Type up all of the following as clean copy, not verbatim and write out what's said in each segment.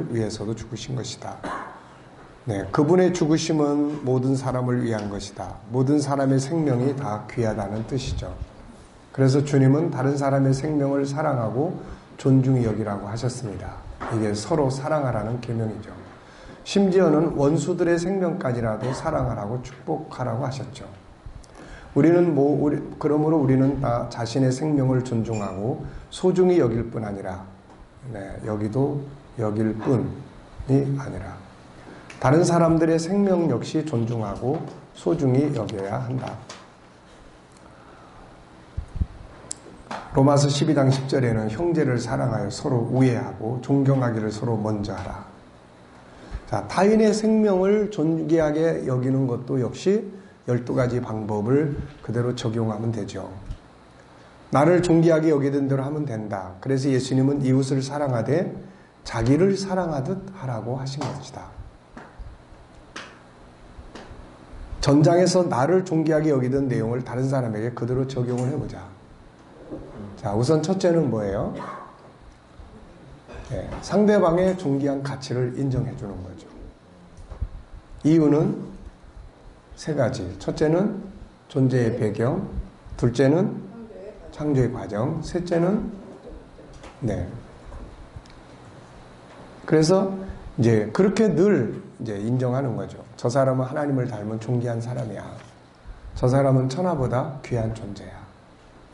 사람을 위해서도 죽으신 것이다. 네, 그분의 죽으심은 모든 사람을 위한 것이다. 모든 사람의 생명이 다 귀하다는 뜻이죠. 그래서 주님은 다른 사람의 생명을 사랑하고 존중히 여기라고 하셨습니다. 이게 서로 사랑하라는 계명이죠. 심지어는 원수들의 생명까지라도 사랑하라고 축복하라고 하셨죠. 그러므로 우리는 다 자신의 생명을 존중하고 소중히 여길 뿐 아니라, 여기도 여길 뿐이 아니라, 다른 사람들의 생명 역시 존중하고 소중히 여겨야 한다. 로마서 12장 10절에는 형제를 사랑하여 서로 우애하고 존경하기를 서로 먼저 하라. 자, 타인의 생명을 존귀하게 여기는 것도 역시 12가지 방법을 그대로 적용하면 되죠. 나를 존귀하게 여기던 대로 하면 된다. 그래서 예수님은 이웃을 사랑하되 자기를 사랑하듯 하라고 하신 것이다. 전장에서 나를 존귀하게 여기던 내용을 다른 사람에게 그대로 적용을 해보자. 자, 우선 첫째는 뭐예요? 상대방의 존귀한 가치를 인정해 주는 거죠. 이유는 세 가지. 첫째는 존재의 배경, 둘째는 창조의 과정, 셋째는 그래서 이제 그렇게 늘 이제 인정하는 거죠. 저 사람은 하나님을 닮은 존귀한 사람이야. 저 사람은 천하보다 귀한 존재야.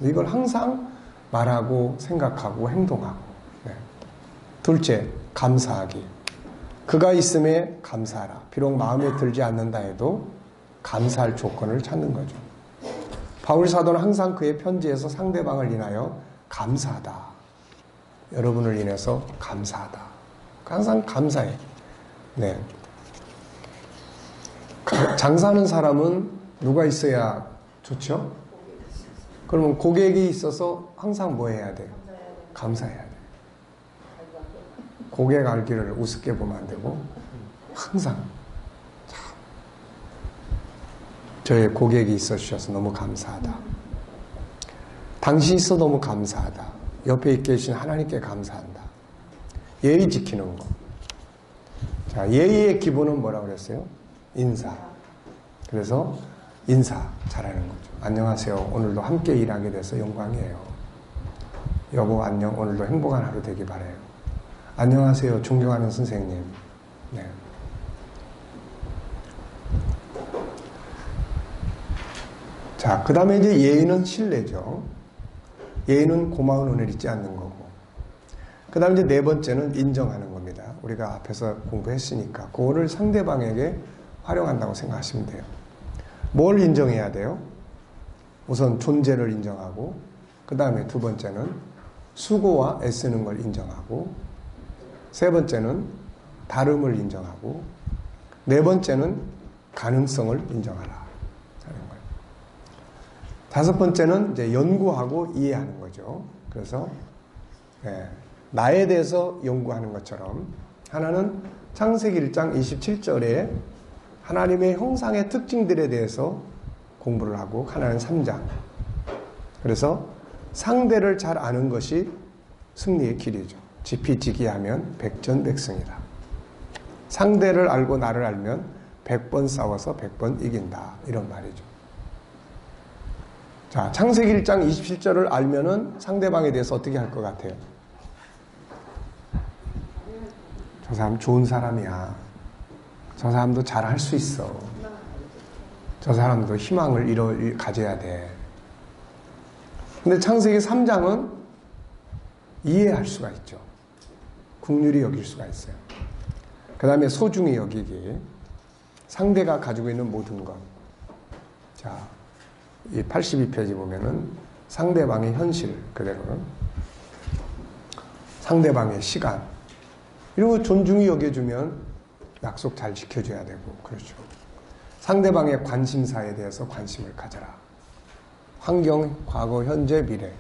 이걸 항상 말하고 생각하고 행동하고. 둘째, 감사하기. 그가 있음에 감사하라. 비록 마음에 들지 않는다 해도 감사할 조건을 찾는 거죠. 바울 사도는 항상 그의 편지에서 상대방을 인하여 감사하다. 여러분을 인해서 감사하다. 항상 감사해. 장사하는 사람은 누가 있어야 좋죠? 그러면 고객이 있어서 항상 뭐 해야 돼요? 감사해야 돼요. 고객 알기를 우습게 보면 안 되고 항상 저의 고객이 있어 주셔서 너무 감사하다. 당신이 있어 너무 감사하다. 옆에 계신 하나님께 감사한다. 예의 지키는 거. 자, 예의의 기본은 뭐라고 그랬어요? 인사. 그래서 인사 잘하는 거죠. 안녕하세요. 오늘도 함께 일하게 돼서 영광이에요. 여보 안녕. 오늘도 행복한 하루 되길 바라요. 안녕하세요. 존경하는 선생님. 자, 그 다음에 이제 예의는 신뢰죠. 예의는 고마운 은혜를 잊지 않는 거고. 그 다음에 이제 네 번째는 인정하는 겁니다. 우리가 앞에서 공부했으니까 그거를 상대방에게 활용한다고 생각하시면 돼요. 뭘 인정해야 돼요? 우선 존재를 인정하고, 그 다음에 두 번째는 수고와 애쓰는 걸 인정하고, 세 번째는 다름을 인정하고, 네 번째는 가능성을 인정하라 하는 거예요. 다섯 번째는 이제 연구하고 이해하는 거죠. 그래서 나에 대해서 연구하는 것처럼 하나는 창세기 1장 27절에 하나님의 형상의 특징들에 대해서 공부를 하고, 하나는 3장. 그래서 상대를 잘 아는 것이 승리의 길이죠. 지피지기하면 백전백승이다. 상대를 알고 나를 알면 100번 싸워서 100번 이긴다. 이런 말이죠. 자, 창세기 1장 27절을 알면은 상대방에 대해서 어떻게 할 것 같아요? 저 사람 좋은 사람이야. 저 사람도 잘 할 수 있어. 저 사람도 희망을 가져야 돼. 근데 창세기 3장은 이해할 수가 있죠. 긍휼히 여길 수가 있어요. 그 다음에 소중히 여기기. 상대가 가지고 있는 모든 것. 자, 이 82페이지 보면은 상대방의 현실, 그대로는 상대방의 시간, 이런 거 존중히 여겨주면 약속 잘 지켜줘야 되고, 그렇죠. 상대방의 관심사에 대해서 관심을 가져라. 환경, 과거, 현재, 미래.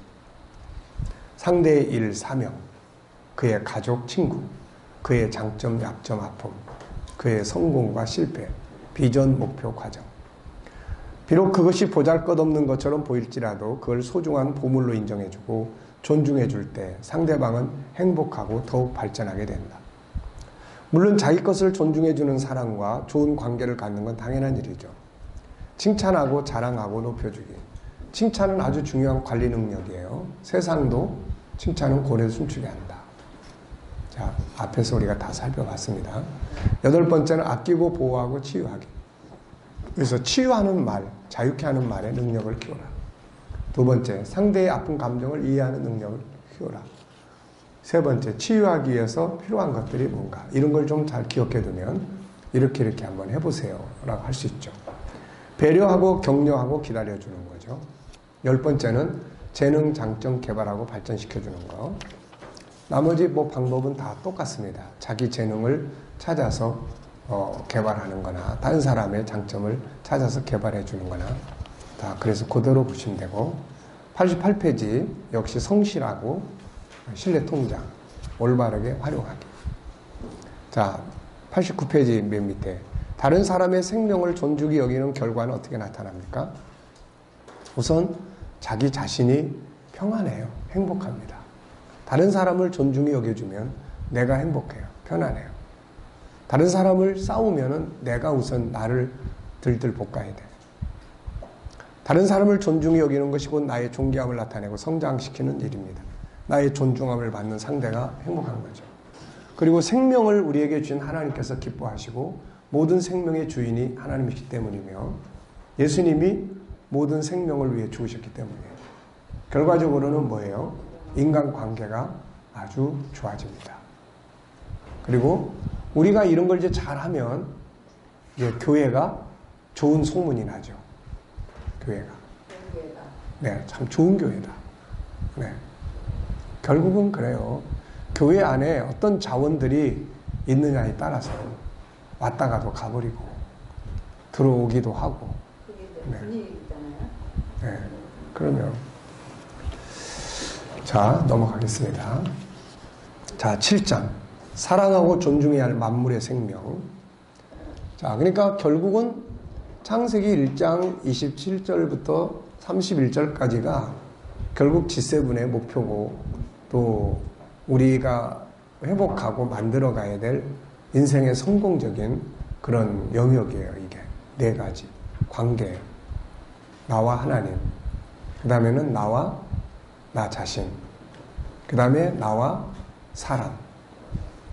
상대의 일, 사명, 그의 가족, 친구, 그의 장점, 약점, 아픔, 그의 성공과 실패, 비전, 목표, 과정. 비록 그것이 보잘것없는 것처럼 보일지라도 그걸 소중한 보물로 인정해주고 존중해줄 때 상대방은 행복하고 더욱 발전하게 된다. 물론 자기 것을 존중해주는 사람과 좋은 관계를 갖는 건 당연한 일이죠. 칭찬하고 자랑하고 높여주기. 칭찬은 아주 중요한 관리 능력이에요. 세상도 칭찬은 고래를 춤추게 한다. 자, 앞에서 우리가 다 살펴봤습니다. 8번째는 아끼고 보호하고 치유하기. 그래서 치유하는 말, 자유케 하는 말의 능력을 키워라. 2번째, 상대의 아픈 감정을 이해하는 능력을 키워라. 3번째, 치유하기 위해서 필요한 것들이 뭔가. 이런 걸 좀 잘 기억해 두면 이렇게 한번 해보세요 라고 할 수 있죠. 배려하고 격려하고 기다려주는 거죠. 10번째는 재능, 장점 개발하고 발전시켜주는 거. 나머지 방법은 다 똑같습니다. 자기 재능을 찾아서 개발하는 거나 다른 사람의 장점을 찾아서 개발해 주는 거나 다 그래서 그대로 보시면 되고 88페이지 역시 성실하고 신뢰 통장 올바르게 활용하기. 자, 89페이지 맨 밑에 다른 사람의 생명을 존중히 여기는 결과는 어떻게 나타납니까? 우선 자기 자신이 평안해요. 행복합니다. 다른 사람을 존중히 여겨주면 내가 행복해요. 편안해요. 다른 사람을 싸우면은 내가 우선 나를 들들 볶아야 돼. 다른 사람을 존중히 여기는 것이 곧 나의 존귀함을 나타내고 성장시키는 일입니다. 나의 존중함을 받는 상대가 행복한 거죠. 그리고 생명을 우리에게 주신 하나님께서 기뻐하시고 모든 생명의 주인이 하나님이기 때문이며 예수님이 모든 생명을 위해 죽으셨기 때문이에요. 결과적으로는 뭐예요? 인간관계가 아주 좋아집니다. 그리고 우리가 이런 걸 이제 잘하면 이제 교회가 좋은 소문이 나죠. 교회가. 네, 참 좋은 교회다. 네. 결국은 그래요. 교회 안에 어떤 자원들이 있느냐에 따라서 왔다가도 가버리고 들어오기도 하고. 그게 분위기잖아요. 네. 그러면 자, 넘어가겠습니다. 자, 7장. 사랑하고 존중해야 할 만물의 생명. 자, 그러니까 결국은 창세기 1장 27절부터 31절까지가 결국 G7의 목표고 또 우리가 회복하고 만들어 가야 될 인생의 성공적인 그런 영역이에요, 이게. 4가지. 관계. 나와 하나님. 그 다음에는 나와 나 자신. 그 다음에 나와 사람.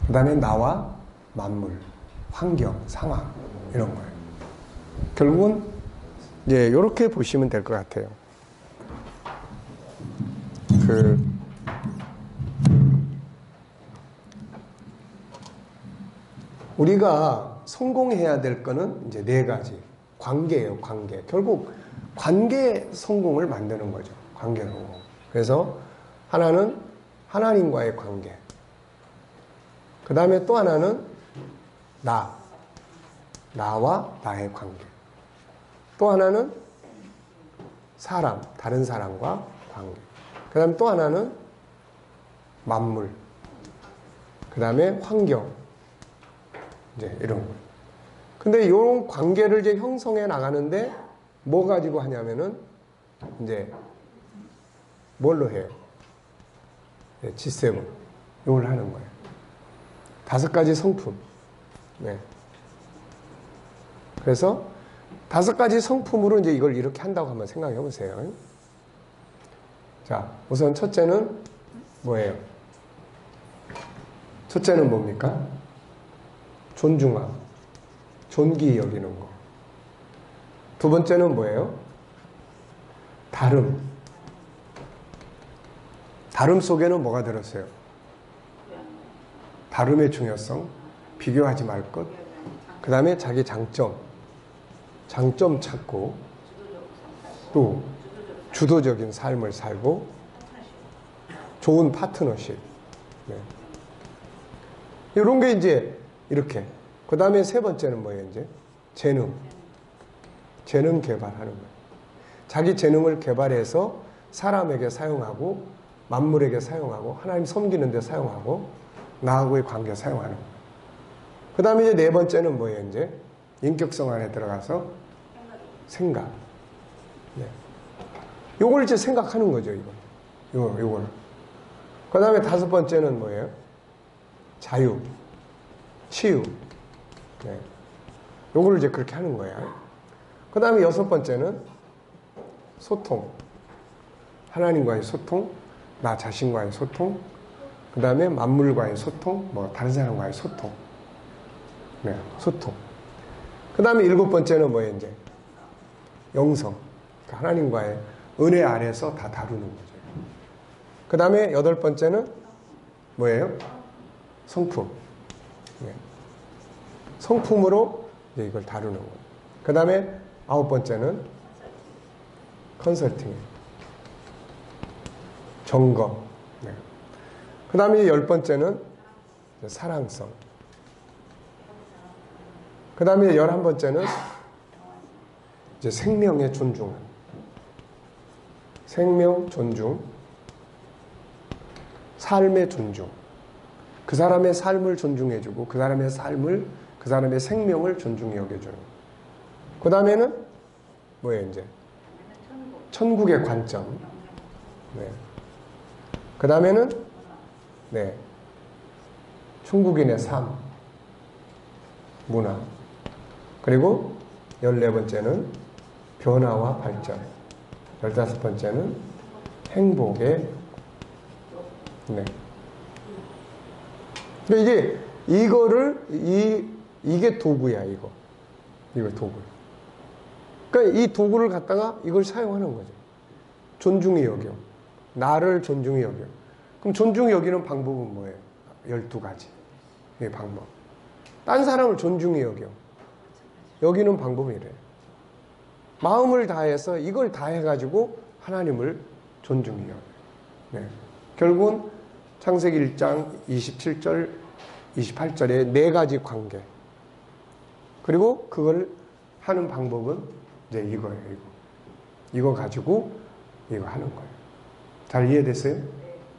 그 다음에 나와 만물, 환경, 상황. 이런 거예요. 결국은 이제 이렇게 보시면 될 것 같아요. 우리가 성공해야 될 거는 이제 4가지. 관계예요, 관계. 결국 관계 성공을 만드는 거죠. 관계 성공. 그래서 하나는 하나님과의 관계. 그 다음에 또 하나는 나와 나의 관계. 또 하나는 사람, 다른 사람과 관계. 그 다음에 또 하나는 만물. 그 다음에 환경. 이제 이런 거. 근데 이런 관계를 이제 형성해 나가는데 뭐 가지고 하냐면은 이제 뭘로 해요? G7. 이걸 하는 거예요. 5가지 성품. 네. 그래서 5가지 성품으로 이제 이걸 이렇게 한다고 한번 생각해 보세요. 자, 우선 첫째는 뭐예요? 첫째는 뭡니까? 존중함. 존귀 여기는 거. 2번째는 뭐예요? 다름. 다름 속에는 뭐가 들었어요? 다름의 중요성, 비교하지 말 것, 그 다음에 자기 장점 찾고, 또 주도적인 삶을 살고, 좋은 파트너십. 네. 이런 게 이제 이렇게. 그 다음에 3번째는 뭐예요, 이제? 재능 개발하는 거예요. 자기 재능을 개발해서 사람에게 사용하고, 만물에게 사용하고, 하나님 섬기는 데 사용하고, 나하고의 관계에 사용하는 거예요. 그 다음에 이제 4번째는 뭐예요, 이제? 인격성 안에 들어가서 생각. 네. 요걸 이제 생각하는 거죠, 요걸. 그 다음에 5번째는 뭐예요? 자유. 치유. 네. 요거를 이제 그렇게 하는 거야. 그 다음에 6번째는 소통. 하나님과의 소통, 나 자신과의 소통, 그 다음에 만물과의 소통, 뭐 다른 사람과의 소통. 네, 소통. 그 다음에 7번째는 뭐예요, 이제? 영성. 그러니까 하나님과의 은혜 아래서 다 다루는 거죠. 그 다음에 8번째는 뭐예요? 성품. 네. 성품으로 이제 이걸 다루는 거예요. 그 다음에 9번째는 컨설팅. 점검. 네. 그 다음에 10번째는 사랑성. 그 다음에 11번째는 이제 생명의 존중. 생명 존중. 삶의 존중. 그 사람의 삶을 존중해주고 그 사람의 삶을, 그 사람의 생명을 존중히 여겨주는. 그 다음에는 뭐예요, 이제? 천국의 관점. 네. 그 다음에는 네, 중국인의 삶, 문화. 그리고 14번째는 변화와 발전. 15번째는 행복의 네. 그러니까 이제 이거를 이게 도구야, 이거 도구. 그러니까 이 도구를 갖다가 이걸 사용하는 거죠. 존중히 여겨. 나를 존중히 여겨. 그럼 존중히 여기는 방법은 뭐예요? 12가지. 이 방법. 딴 사람을 존중히 여겨. 여기는 방법이 이래요. 마음을 다해서 이걸 다 해가지고 하나님을 존중히 여겨. 네. 결국은 창세기 1장 27절, 28절에 4가지 관계. 그리고 그걸 하는 방법은 이제 이거예요, 이거. 이거 가지고 이거 하는 거예요. 잘 이해됐어요?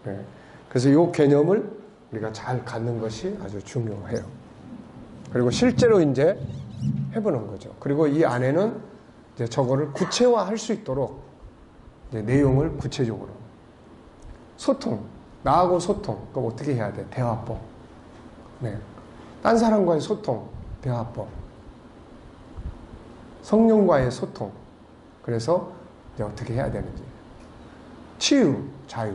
네. 그래서 이 개념을 우리가 잘 갖는 것이 아주 중요해요. 그리고 실제로 이제 해보는 거죠. 그리고 이 안에는 이제 저거를 구체화할 수 있도록 이제 내용을 구체적으로. 소통. 나하고 소통. 그럼 어떻게 해야 돼? 대화법. 네. 딴 사람과의 소통. 대화법. 성령과의 소통. 그래서 이제 어떻게 해야 되는지. 치유, 자유.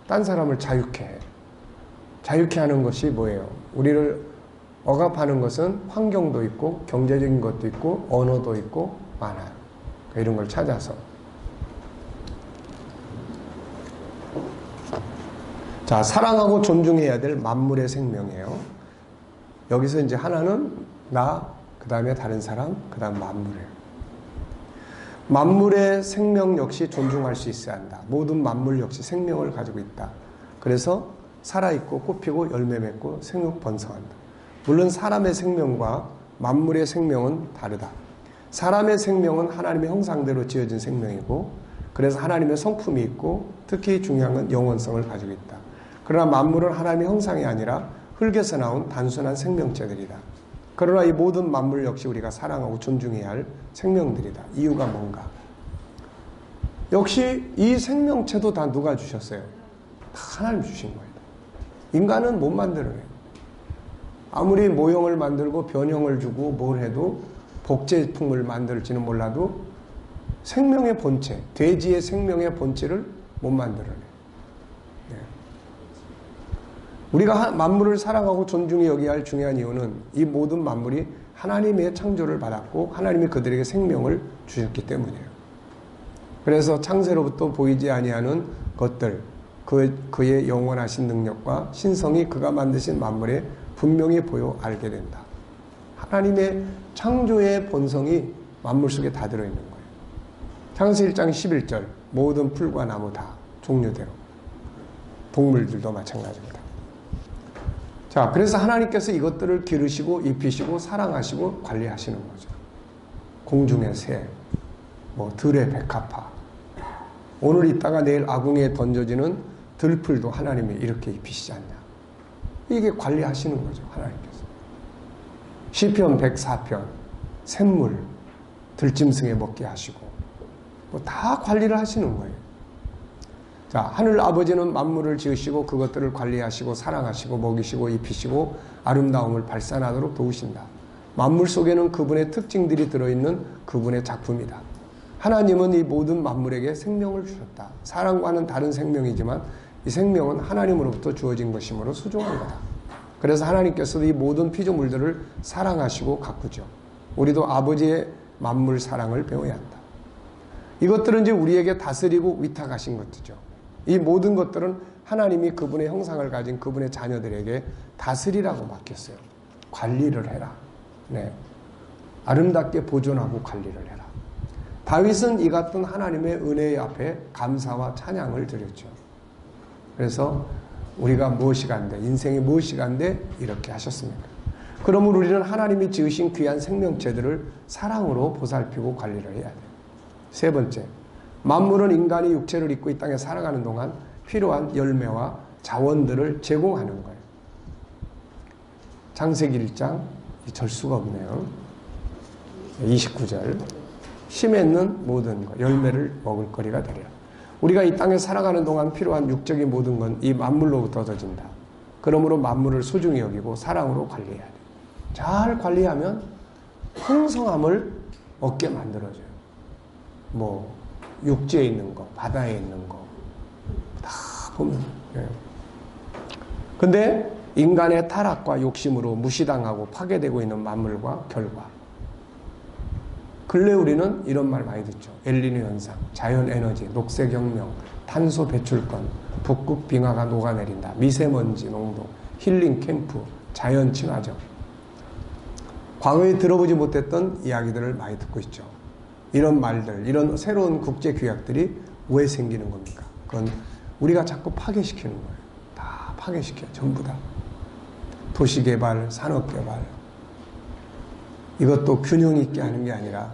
딴 사람을 자유케 해. 자유케 하는 것이 뭐예요? 우리를 억압하는 것은 환경도 있고 경제적인 것도 있고 언어도 있고 많아요. 그러니까 이런 걸 찾아서. 자, 사랑하고 존중해야 될 만물의 생명이에요. 여기서 이제 하나는 나, 그 다음에 다른 사람, 그 다음 만물이에요. 만물의 생명 역시 존중할 수 있어야 한다. 모든 만물 역시 생명을 가지고 있다. 그래서 살아있고 꽃피고 열매 맺고 생육 번성한다. 물론 사람의 생명과 만물의 생명은 다르다. 사람의 생명은 하나님의 형상대로 지어진 생명이고 그래서 하나님의 성품이 있고 특히 중요한 건 영원성을 가지고 있다. 그러나 만물은 하나님의 형상이 아니라 흙에서 나온 단순한 생명체들이다. 그러나 이 모든 만물 역시 우리가 사랑하고 존중해야 할 생명들이다. 이유가 뭔가? 역시 이 생명체도 다 누가 주셨어요? 다 하나님 주신 거예요. 인간은 못 만들어내요. 아무리 모형을 만들고 변형을 주고 뭘 해도 복제품을 만들지는 몰라도 생명의 본체, 돼지의 생명의 본체를 못 만들어내요. 네. 우리가 만물을 사랑하고 존중히 여기야 할 중요한 이유는 이 모든 만물이 하나님의 창조를 받았고 하나님이 그들에게 생명을 주셨기 때문이에요. 그래서 창세로부터 보이지 아니하는 것들, 그의 영원하신 능력과 신성이 그가 만드신 만물에 분명히 보여 알게 된다. 하나님의 창조의 본성이 만물 속에 다 들어있는 거예요. 창세 1장 11절 모든 풀과 나무 다 종류대로 동물들도 마찬가지입니다. 자, 그래서 하나님께서 이것들을 기르시고 입히시고 사랑하시고 관리하시는 거죠. 공중의 새, 뭐 들의 백합화, 오늘 있다가 내일 아궁이에 던져지는 들풀도 하나님이 이렇게 입히시지 않냐. 이게 관리하시는 거죠, 하나님께서. 시편 104편, 샘물, 들짐승에 먹게 하시고, 뭐 다 관리를 하시는 거예요. 자, 하늘 아버지는 만물을 지으시고 그것들을 관리하시고 사랑하시고 먹이시고 입히시고 아름다움을 발산하도록 도우신다. 만물 속에는 그분의 특징들이 들어있는 그분의 작품이다. 하나님은 이 모든 만물에게 생명을 주셨다. 사람과는 다른 생명이지만 이 생명은 하나님으로부터 주어진 것이므로 소중한 거다. 그래서 하나님께서도 이 모든 피조물들을 사랑하시고 가꾸죠. 우리도 아버지의 만물 사랑을 배워야 한다. 이것들은 이제 우리에게 다스리고 위탁하신 것이죠. 이 모든 것들은 하나님이 그분의 형상을 가진 그분의 자녀들에게 다스리라고 맡겼어요. 관리를 해라. 네. 아름답게 보존하고 관리를 해라. 다윗은 이 같은 하나님의 은혜 앞에 감사와 찬양을 드렸죠. 그래서 우리가 무엇이 간데, 인생이 무엇이 간데 이렇게 하셨습니까? 그러므로 우리는 하나님이 지으신 귀한 생명체들을 사랑으로 보살피고 관리를 해야 돼요. 세 번째, 만물은 인간이 육체를 입고 이 땅에 살아가는 동안 필요한 열매와 자원들을 제공하는 거예요. 창세기 1장, 절 수가 없네요. 29절, 씨 맺는 모든 것, 열매를 먹을 거리가 되리라. 우리가 이 땅에 살아가는 동안 필요한 육적인 모든 건 이 만물로부터 얻어진다. 그러므로 만물을 소중히 여기고 사랑으로 관리해야 돼. 잘 관리하면 풍성함을 얻게 만들어줘요. 뭐 육지에 있는 거, 바다에 있는 거 다 보면. 근데 인간의 타락과 욕심으로 무시당하고 파괴되고 있는 만물과 결과. 근래 우리는 이런 말 많이 듣죠. 엘니뇨 현상, 자연에너지, 녹색혁명, 탄소 배출권, 북극 빙하가 녹아내린다, 미세먼지 농도, 힐링 캠프, 자연 친화적. 과거에 들어보지 못했던 이야기들을 많이 듣고 있죠. 이런 말들, 이런 새로운 국제 규약들이 왜 생기는 겁니까? 그건 우리가 자꾸 파괴시키는 거예요. 다 파괴시켜요. 전부 다. 도시개발, 산업개발. 이것도 균형 있게 하는 게 아니라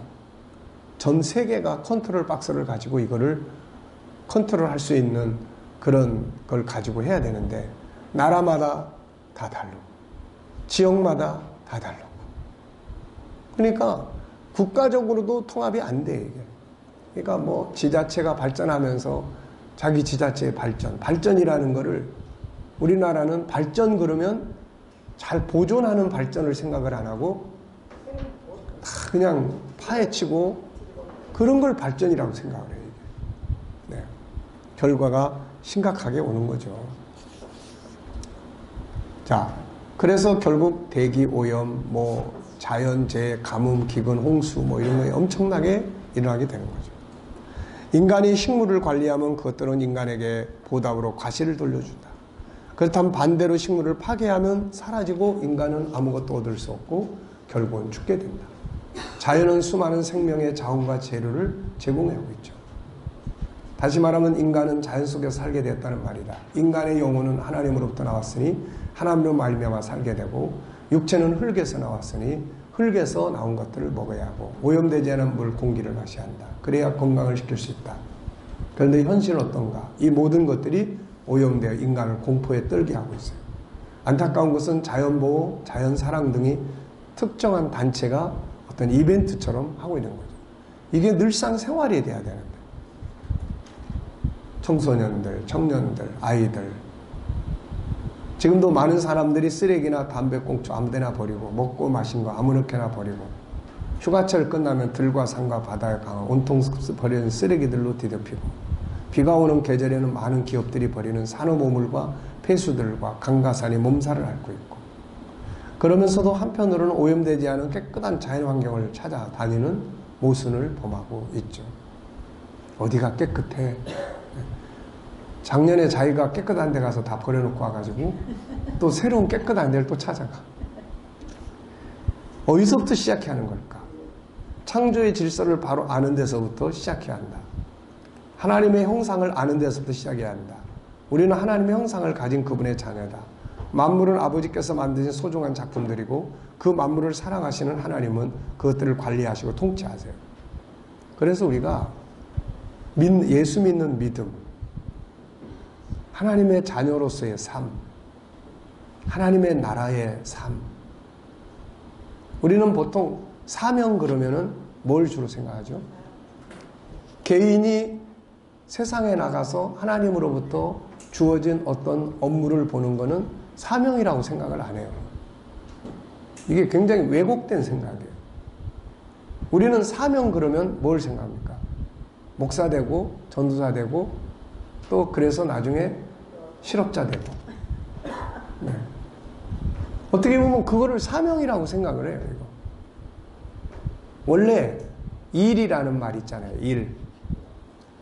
전 세계가 컨트롤 박스를 가지고 이거를 컨트롤할 수 있는 그런 걸 가지고 해야 되는데 나라마다 다 다르고 지역마다 다 다르고 그러니까 국가적으로도 통합이 안 돼 이게. 그러니까 뭐 지자체가 발전하면서 자기 지자체의 발전이라는 거를 우리나라는 발전 그러면 잘 보존하는 발전을 생각을 안 하고 다 그냥 파헤치고 그런 걸 발전이라고 생각을 해요. 네. 결과가 심각하게 오는 거죠. 자, 그래서 결국 대기 오염, 뭐 자연재해, 가뭄, 기근, 홍수 뭐 이런 게 엄청나게 일어나게 되는 거죠. 인간이 식물을 관리하면 그것들은 인간에게 보답으로 과실을 돌려준다. 그렇다면 반대로 식물을 파괴하면 사라지고 인간은 아무것도 얻을 수 없고 결국은 죽게 된다. 자연은 수많은 생명의 자원과 재료를 제공하고 있죠. 다시 말하면 인간은 자연 속에서 살게 되었다는 말이다. 인간의 영혼은 하나님으로부터 나왔으니 하나님으로 말미암아 살게 되고 육체는 흙에서 나왔으니 흙에서 나온 것들을 먹어야 하고 오염되지 않은 물, 공기를 마셔야 한다. 그래야 건강을 지킬 수 있다. 그런데 현실은 어떤가? 이 모든 것들이 오염되어 인간을 공포에 떨게 하고 있어요. 안타까운 것은 자연보호, 자연사랑 등이 특정한 단체가 어떤 이벤트처럼 하고 있는 거죠. 이게 늘상 생활이 돼야 되는데 청소년들, 청년들, 아이들 지금도 많은 사람들이 쓰레기나 담배꽁초 아무데나 버리고 먹고 마신 거 아무렇게나 버리고 휴가철 끝나면 들과 산과 바다에 강한 온통 버리는 쓰레기들로 뒤덮이고 비가 오는 계절에는 많은 기업들이 버리는 산업오물과 폐수들과 강가산이 몸살을 앓고 있고 그러면서도 한편으로는 오염되지 않은 깨끗한 자연환경을 찾아다니는 모순을 범하고 있죠. 어디가 깨끗해? 작년에 자기가 깨끗한 데 가서 다 버려놓고 와가지고 또 새로운 깨끗한 데를 또 찾아가. 어디서부터 시작해야 하는 걸까? 창조의 질서를 바로 아는 데서부터 시작해야 한다. 하나님의 형상을 아는 데서부터 시작해야 한다. 우리는 하나님의 형상을 가진 그분의 자녀다. 만물은 아버지께서 만드신 소중한 작품들이고 그 만물을 사랑하시는 하나님은 그것들을 관리하시고 통치하세요. 그래서 우리가 예수 믿는 믿음, 하나님의 자녀로서의 삶, 하나님의 나라의 삶. 우리는 보통 사명 그러면은 뭘 주로 생각하죠? 개인이 세상에 나가서 하나님으로부터 주어진 어떤 업무를 보는 것은 사명이라고 생각을 안 해요. 이게 굉장히 왜곡된 생각이에요. 우리는 사명 그러면 뭘 생각합니까? 목사 되고 전도사 되고 또 그래서 나중에 실업자 되고. 네. 어떻게 보면 그거를 사명이라고 생각을 해요. 이거. 원래 일이라는 말 있잖아요. 일.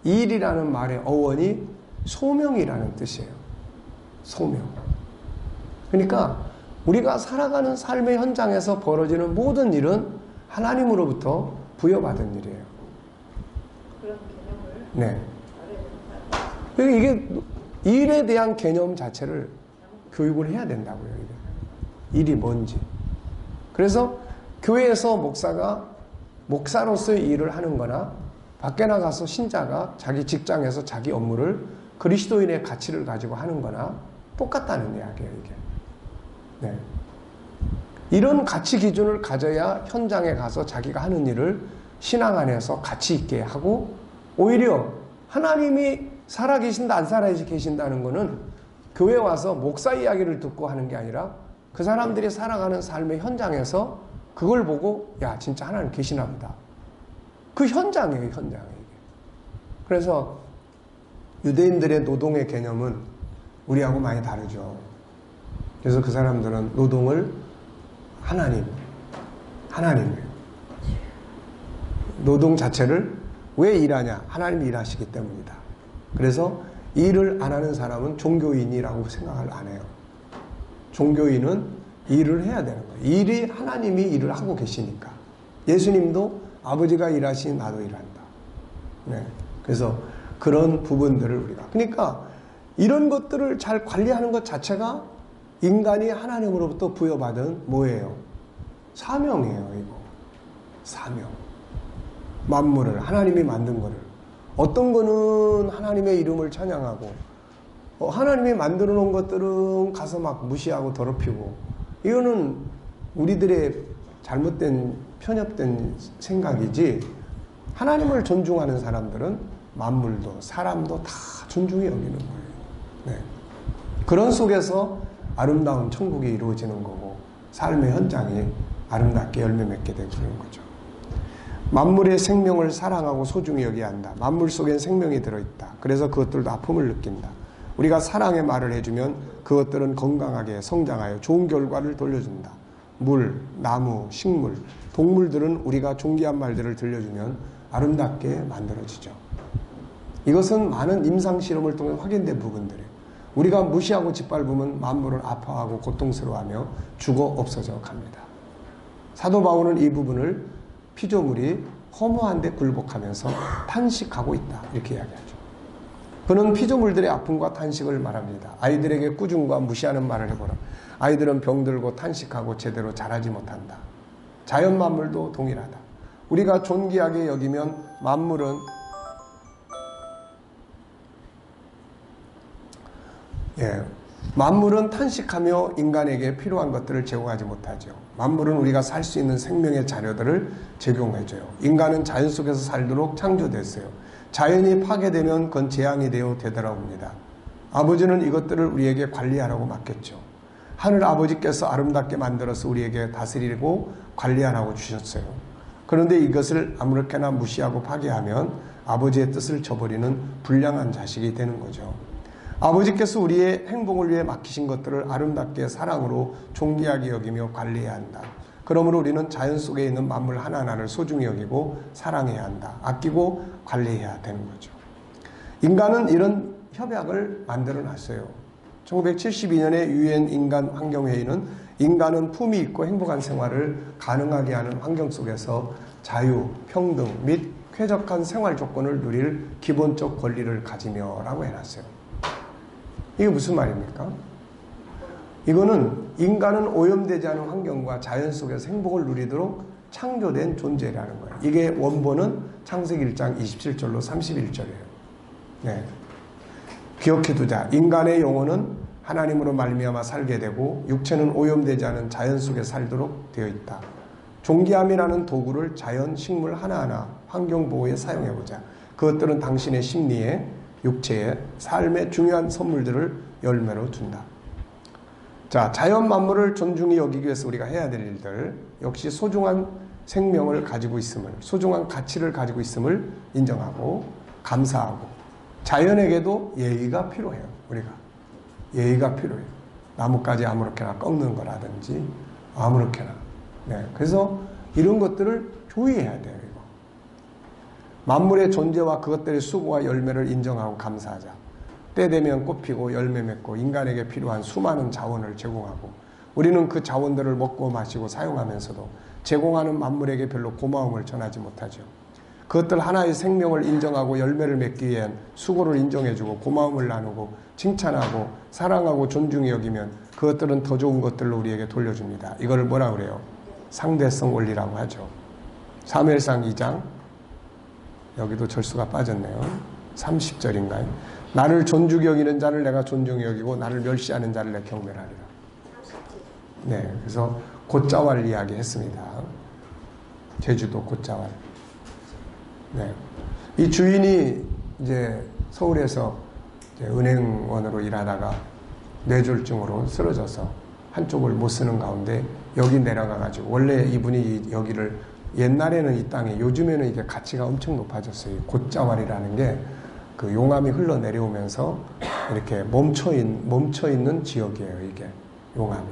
일이라는 말의 어원이 소명이라는 뜻이에요. 소명. 그러니까 우리가 살아가는 삶의 현장에서 벌어지는 모든 일은 하나님으로부터 부여받은 일이에요. 그런 개념을 네. 그러니까 이게 일에 대한 개념 자체를 교육을 해야 된다고요. 이게. 일이 뭔지. 그래서 교회에서 목사가 목사로서의 일을 하는 거나 밖에 나가서 신자가 자기 직장에서 자기 업무를 그리스도인의 가치를 가지고 하는 거나 똑같다는 이야기예요. 이게. 네. 이런 가치 기준을 가져야 현장에 가서 자기가 하는 일을 신앙 안에서 가치 있게 하고 오히려 하나님이 살아계신다 안 살아계신다는 거는 교회 와서 목사 이야기를 듣고 하는 게 아니라 그 사람들이 살아가는 삶의 현장에서 그걸 보고 야 진짜 하나님 계시나 보다. 그 현장이에요. 현장이. 그래서 유대인들의 노동의 개념은 우리하고 많이 다르죠. 그래서 그 사람들은 노동을 하나님 노동 자체를 왜 일하냐? 하나님이 일하시기 때문이다. 그래서 일을 안 하는 사람은 종교인이라고 생각을 안 해요. 종교인은 일을 해야 되는 거예요. 일이 하나님이 일을 하고 계시니까. 예수님도 아버지가 일하시니 나도 일한다. 네. 그래서 그런 부분들을 우리가. 그러니까 이런 것들을 잘 관리하는 것 자체가 인간이 하나님으로부터 부여받은 뭐예요? 사명이에요, 이거. 사명. 만물을, 하나님이 만든 거를. 어떤 거는 하나님의 이름을 찬양하고, 하나님이 만들어 놓은 것들은 가서 막 무시하고 더럽히고, 이거는 우리들의 잘못된, 편협된 생각이지, 하나님을 존중하는 사람들은 만물도, 사람도 다 존중해 여기는 거예요. 네. 그런 속에서 아름다운 천국이 이루어지는 거고, 삶의 현장이 아름답게 열매 맺게 되는 거죠. 만물의 생명을 사랑하고 소중히 여겨야 한다. 만물 속엔 생명이 들어있다. 그래서 그것들도 아픔을 느낀다. 우리가 사랑의 말을 해주면 그것들은 건강하게 성장하여 좋은 결과를 돌려준다. 물, 나무, 식물, 동물들은 우리가 존귀한 말들을 들려주면 아름답게 만들어지죠. 이것은 많은 임상실험을 통해 확인된 부분들이에요. 우리가 무시하고 짓밟으면 만물은 아파하고 고통스러워하며 죽어 없어져 갑니다. 사도 바울은 이 부분을 피조물이 허무한데 굴복하면서 탄식하고 있다. 이렇게 이야기하죠. 그는 피조물들의 아픔과 탄식을 말합니다. 아이들에게 꾸중과 무시하는 말을 해보라. 아이들은 병들고 탄식하고 제대로 자라지 못한다. 자연 만물도 동일하다. 우리가 존귀하게 여기면 만물은 만물은 탄식하며 인간에게 필요한 것들을 제공하지 못하죠. 만물은 우리가 살 수 있는 생명의 자료들을 제공해줘요. 인간은 자연 속에서 살도록 창조됐어요. 자연이 파괴되면 그건 재앙이 되어 되돌아옵니다. 아버지는 이것들을 우리에게 관리하라고 맡겼죠. 하늘 아버지께서 아름답게 만들어서 우리에게 다스리고 관리하라고 주셨어요. 그런데 이것을 아무렇게나 무시하고 파괴하면 아버지의 뜻을 저버리는 불량한 자식이 되는 거죠. 아버지께서 우리의 행복을 위해 맡기신 것들을 아름답게 사랑으로 존귀하게 여기며 관리해야 한다. 그러므로 우리는 자연 속에 있는 만물 하나하나를 소중히 여기고 사랑해야 한다. 아끼고 관리해야 되는 거죠. 인간은 이런 협약을 만들어 놨어요. 1972년에 유엔 인간 환경회의는 인간은 품위 있고 행복한 생활을 가능하게 하는 환경 속에서 자유, 평등 및 쾌적한 생활 조건을 누릴 기본적 권리를 가지며 라고 해놨어요. 이게 무슨 말입니까? 이거는 인간은 오염되지 않은 환경과 자연 속에서 행복을 누리도록 창조된 존재라는 거예요. 이게 원본은 창세기 1장 27절로 31절이에요. 네. 기억해두자. 인간의 영혼은 하나님으로 말미암아 살게 되고 육체는 오염되지 않은 자연 속에 살도록 되어 있다. 존귀함이라는 도구를 자연, 식물 하나하나 환경보호에 사용해보자. 그것들은 당신의 심리에 육체의 삶의 중요한 선물들을 열매로 준다. 자, 자연 만물을 존중히 여기기 위해서 우리가 해야 될 일들, 역시 소중한 생명을 가지고 있음을, 소중한 가치를 가지고 있음을 인정하고 감사하고, 자연에게도 예의가 필요해요. 우리가 예의가 필요해요. 나뭇가지 아무렇게나 꺾는 거라든지 아무렇게나. 네, 그래서 이런 것들을 조의해야 돼요. 이거. 만물의 존재와 그것들의 수고와 열매를 인정하고 감사하자. 때 되면 꽃 피고 열매 맺고 인간에게 필요한 수많은 자원을 제공하고, 우리는 그 자원들을 먹고 마시고 사용하면서도 제공하는 만물에게 별로 고마움을 전하지 못하죠. 그것들 하나의 생명을 인정하고 열매를 맺기 위한 수고를 인정해주고 고마움을 나누고 칭찬하고 사랑하고 존중히 여기면 그것들은 더 좋은 것들로 우리에게 돌려줍니다. 이걸 뭐라 그래요? 상대성 원리라고 하죠. 사무엘상 2장, 여기도 절수가 빠졌네요. 30절인가요? 나를 존중히 여기는 자를 내가 존중히 여기고 나를 멸시하는 자를 내가 경멸하리라. 네, 그래서 곶자왈 이야기 했습니다. 제주도 곶자왈. 네, 이 주인이 이제 서울에서 이제 은행원으로 일하다가 뇌졸중으로 쓰러져서 한쪽을 못 쓰는 가운데 여기 내려가가지고, 원래 이분이 여기를 옛날에는 이 땅에, 요즘에는 이게 가치가 엄청 높아졌어요. 곶자왈이라는 게 그 용암이 흘러내려오면서 이렇게 멈춰있는 지역이에요. 이게 용암이.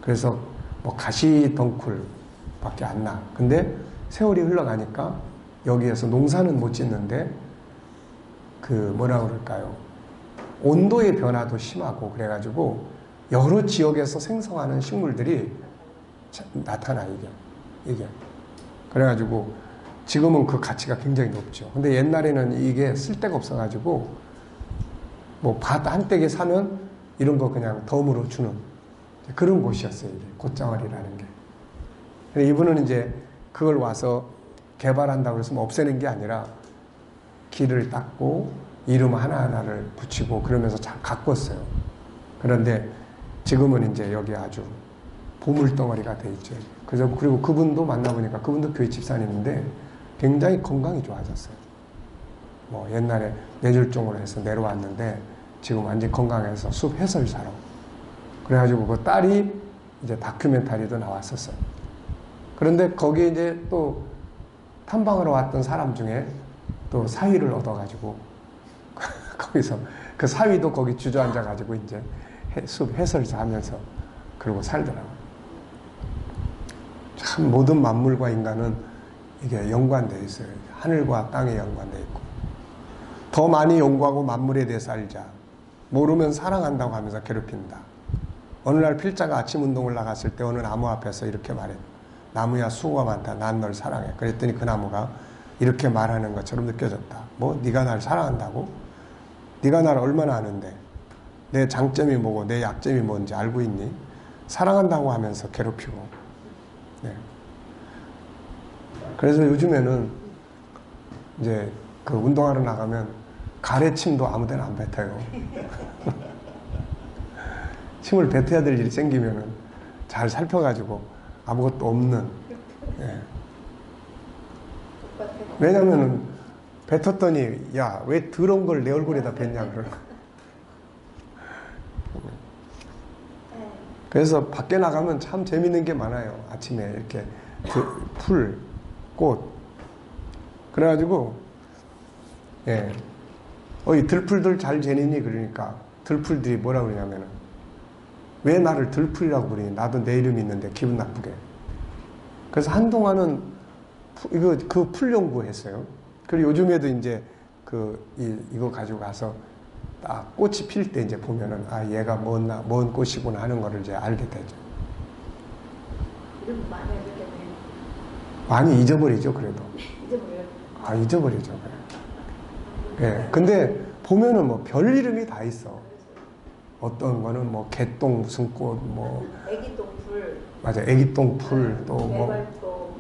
그래서 뭐 가시덩굴밖에 안 나. 근데 세월이 흘러가니까 여기에서 농사는 못 짓는데 그 뭐라 그럴까요? 온도의 변화도 심하고 그래가지고 여러 지역에서 생성하는 식물들이 나타나. 이게 그래가지고 지금은 그 가치가 굉장히 높죠. 근데 옛날에는 이게 쓸데가 없어가지고 뭐 밭 한 떼기 사면 이런 거 그냥 덤으로 주는 그런 곳이었어요. 이게 곶자왈이라는 게. 근데 이분은 이제 그걸 와서 개발한다고 해서 뭐 없애는 게 아니라 길을 닦고 이름 하나하나를 붙이고 그러면서 잘 가꿨어요. 그런데 지금은 이제 여기 아주 보물덩어리가 돼 있죠. 그래서 그리고 그분도 만나보니까 그분도 교회 집사님인데 굉장히 건강이 좋아졌어요. 뭐 옛날에 뇌졸중으로 해서 내려왔는데 지금 완전히 건강해서 숲 해설사로. 그래가지고 그 딸이 이제 다큐멘터리도 나왔었어요. 그런데 거기에 이제 또 탐방하러 왔던 사람 중에 또 사위를 얻어가지고 거기서 그 사위도 거기 주저앉아가지고 이제 숲 해설사 하면서 그러고 살더라고요. 참 모든 만물과 인간은 이게 연관되어 있어요. 하늘과 땅에 연관되어 있고. 더 많이 연구하고 만물에 대해서 알자. 모르면 사랑한다고 하면서 괴롭힌다. 어느 날 필자가 아침 운동을 나갔을 때 어느 나무 앞에서 이렇게 말해. 나무야 수고가 많다. 난 널 사랑해. 그랬더니 그 나무가 이렇게 말하는 것처럼 느껴졌다. 뭐 네가 날 사랑한다고? 네가 날 얼마나 아는데 내 장점이 뭐고 내 약점이 뭔지 알고 있니? 사랑한다고 하면서 괴롭히고. 네. 그래서 요즘에는 이제 그 운동하러 나가면 가래침도 아무데나 안 뱉어요. 침을 뱉어야 될 일이 생기면은 잘 살펴가지고 아무것도 없는. 예. 왜냐면은 뱉었더니 야, 왜 더러운 걸 내 얼굴에다 뱉냐 그러는. 그래서 밖에 나가면 참 재밌는 게 많아요. 아침에 이렇게 풀, 꽃. 그래가지고 예, 이 들풀들 잘 지내니 그러니까 들풀들이 뭐라 그러냐면은 왜 나를 들풀이라고 부르니? 나도 내 이름이 있는데 기분 나쁘게. 그래서 한동안은 그 풀 연구했어요. 그리고 요즘에도 이제 이거 가지고 가서 딱 꽃이 필 때 이제 보면은 아 얘가 뭔 꽃이구나 하는 거를 이제 알게 되죠. 이름 많이 알겠네요. 많이 잊어버리죠 그래도. 잊어버려요. 아 잊어버리죠. 예. 근데 보면은 뭐 별 이름이 다 있어. 어떤 거는 뭐 개똥 무슨 꽃 뭐. 애기똥풀. 맞아. 애기똥풀 또 뭐. 개발똥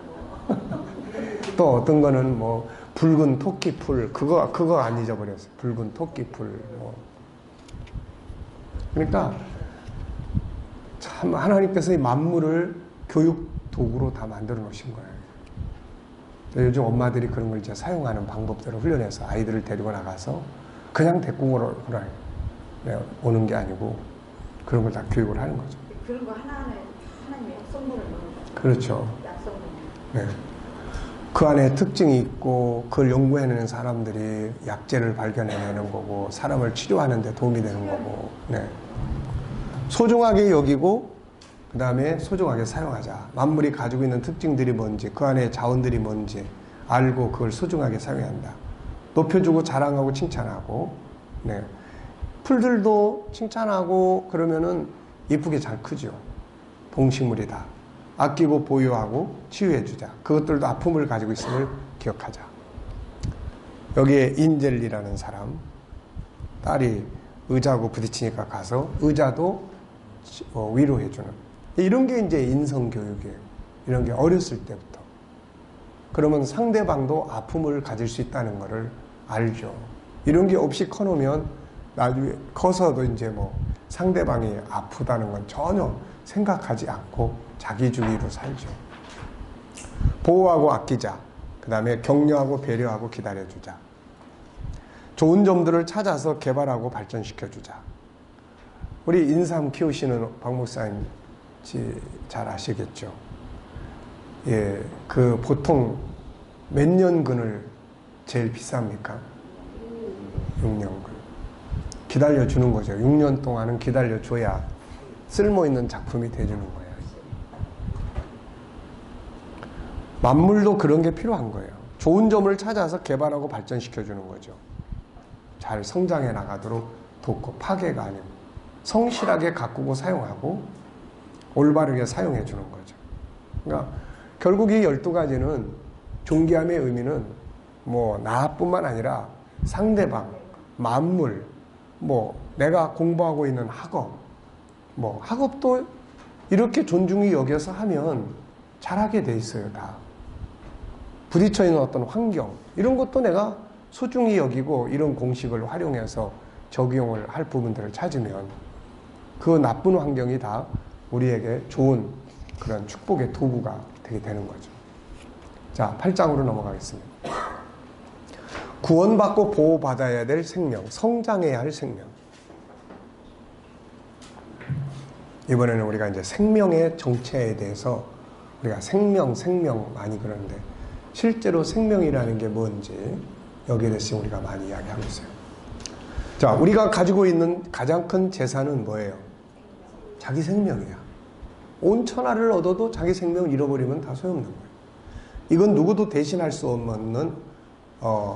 또 어떤 거는 뭐 붉은 토끼풀 그거 안 잊어버렸어요. 붉은 토끼풀 뭐. 그러니까 참 하나님께서 이 만물을 교육 도구로 다 만들어 놓으신 거예요. 요즘 엄마들이 그런 걸 이제 사용하는 방법대로 훈련해서 아이들을 데리고 나가서 그냥 데리고 오는 게 아니고 그런 걸 다 교육을 하는 거죠. 그런 거 하나하나에 하나님의 선물을 넣는 거죠. 그렇죠. 약속을. 네. 그 안에 특징이 있고 그걸 연구해내는 사람들이 약재를 발견해내는 거고 사람을 치료하는 데 도움이 되는 거고 네. 소중하게 여기고 그 다음에 소중하게 사용하자. 만물이 가지고 있는 특징들이 뭔지 그 안에 자원들이 뭔지 알고 그걸 소중하게 사용해야 한다. 높여주고 자랑하고 칭찬하고 네. 풀들도 칭찬하고 그러면은 이쁘게 잘 크죠. 동식물이다. 아끼고 보유하고 치유해주자. 그것들도 아픔을 가지고 있음을 기억하자. 여기에 인젤리라는 사람, 딸이 의자하고 부딪히니까 가서 의자도 위로해주는. 이런 게 이제 인성교육이에요. 이런 게 어렸을 때부터. 그러면 상대방도 아픔을 가질 수 있다는 것을 알죠. 이런 게 없이 커놓으면 나중에 커서도 이제 뭐 상대방이 아프다는 건 전혀 생각하지 않고 자기주의로 살죠. 보호하고 아끼자. 그 다음에 격려하고 배려하고 기다려주자. 좋은 점들을 찾아서 개발하고 발전시켜주자. 우리 인삼 키우시는 박 목사님 잘 아시겠죠? 예, 그 보통 몇 년근을 제일 비쌉니까? 6년근. 기다려주는 거죠. 6년 동안은 기다려줘야 쓸모있는 작품이 돼주는 거예요. 만물도 그런 게 필요한 거예요. 좋은 점을 찾아서 개발하고 발전시켜주는 거죠. 잘 성장해 나가도록 돕고 파괴가 아니고 성실하게 가꾸고 사용하고 올바르게 사용해 주는 거죠. 그러니까 결국 이 12가지는 존귀함의 의미는 뭐 나뿐만 아니라 상대방, 만물, 뭐 내가 공부하고 있는 학업, 뭐 학업도 이렇게 존중이 여겨서 하면 잘하게 돼 있어요. 다 부딪혀 있는 어떤 환경 이런 것도 내가 소중히 여기고 이런 공식을 활용해서 적용을 할 부분들을 찾으면 그 나쁜 환경이 다 우리에게 좋은 그런 축복의 도구가 되게 되는 거죠. 자, 8장으로 넘어가겠습니다. 구원받고 보호받아야 될 생명, 성장해야 할 생명. 이번에는 우리가 이제 생명의 정체에 대해서 우리가 생명 많이 그러는데 실제로 생명이라는 게 뭔지 여기에 대해서 우리가 많이 이야기하고 있어요. 자, 우리가 가지고 있는 가장 큰 재산은 뭐예요? 자기 생명이야. 온 천하를 얻어도 자기 생명을 잃어버리면 다 소용없는 거예요. 이건 누구도 대신할 수 없는